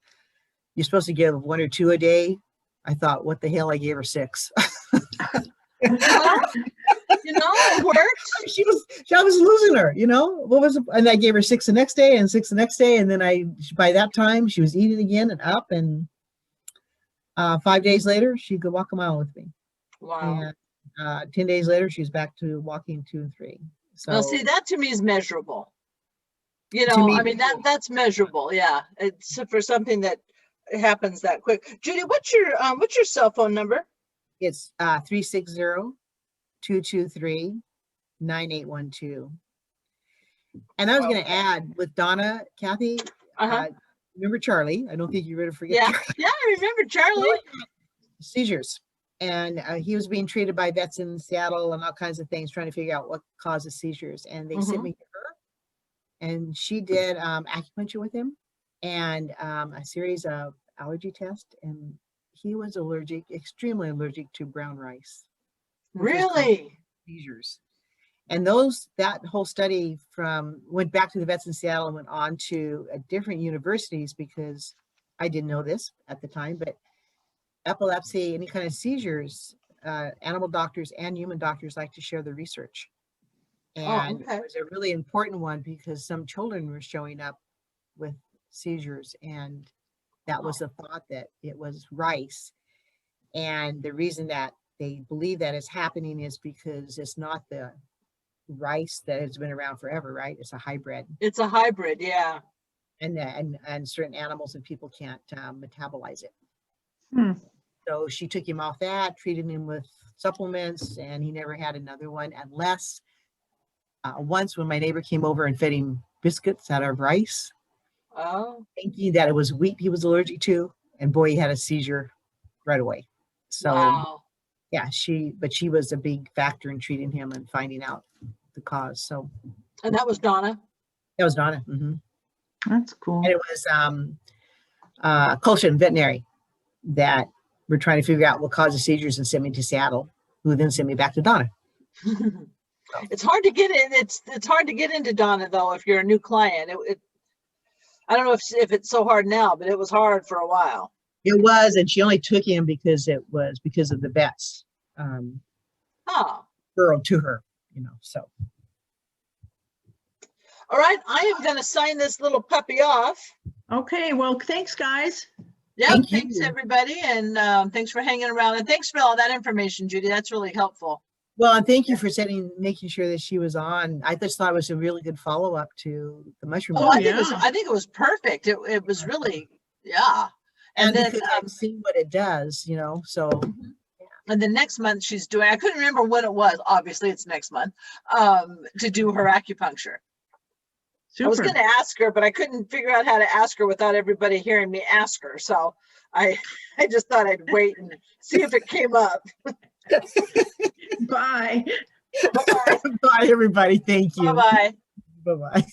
you're supposed to give 1 or 2 a day. I thought, what the hell? I gave her 6. Well, it worked. I was losing her, and I gave her 6 the next day and 6 the next day. And then by that time she was eating again and up, and 5 days later, she could walk a mile with me. Wow. And 10 days later, she's back to walking 2 and 3. So Well, see, that to me is measurable. To me, I mean, that's measurable. Yeah. It's for something that happens that quick. Judy, what's your cell phone number? it's 360-223-9812. And I was going to add with Donna, Kathy, remember Charlie? I don't think you're going to forget. Yeah. Charlie. Yeah, I remember Charlie. Seizures. And he was being treated by vets in Seattle and all kinds of things, trying to figure out what causes seizures. And they sent me to her, and she did acupuncture with him and a series of allergy tests. And he was extremely allergic to brown rice. Really? Seizures. And that whole study went back to the vets in Seattle and went on to different universities, because I didn't know this at the time, but epilepsy, any kind of seizures, animal doctors and human doctors like to share the research. And it was a really important one because some children were showing up with seizures, and that was the thought that it was rice. And the reason that they believe that is happening is because it's not the rice that has been around forever, right? It's a hybrid. It's a hybrid, yeah. And certain animals and people can't metabolize it. So she took him off that, treated him with supplements, and he never had another one, unless once when my neighbor came over and fed him biscuits out of rice, thinking that it was wheat he was allergic to, and boy, he had a seizure right away. So yeah, she was a big factor in treating him and finding out the cause. So, and that was Donna. That was Donna. That's cool. And it was Colshan Veterinary that were trying to figure out what causes seizures and sent me to Seattle, who then sent me back to Donna. It's hard to get in. It's hard to get into Donna though if you're a new client. I don't know if it's so hard now, but it was hard for a while. It was, and she only took him because of the vets. Referral to her, so. All right, I am going to sign this little puppy off. Okay, well, thanks, guys. Yeah, thanks everybody, and thanks for hanging around, and thanks for all that information, Judy. That's really helpful. Well, and thank you for making sure that she was on. I just thought it was a really good follow-up to the mushroom. Oh, I think it was perfect. It was really, yeah. And then I've seen what it does, so. And the next month she's doing, I couldn't remember what it was. Obviously it's next month, to do her acupuncture. Super. I was going to ask her, but I couldn't figure out how to ask her without everybody hearing me ask her. So I just thought I'd wait and see if it came up. Bye. Bye, everybody. Thank you. Bye-bye. Bye-bye.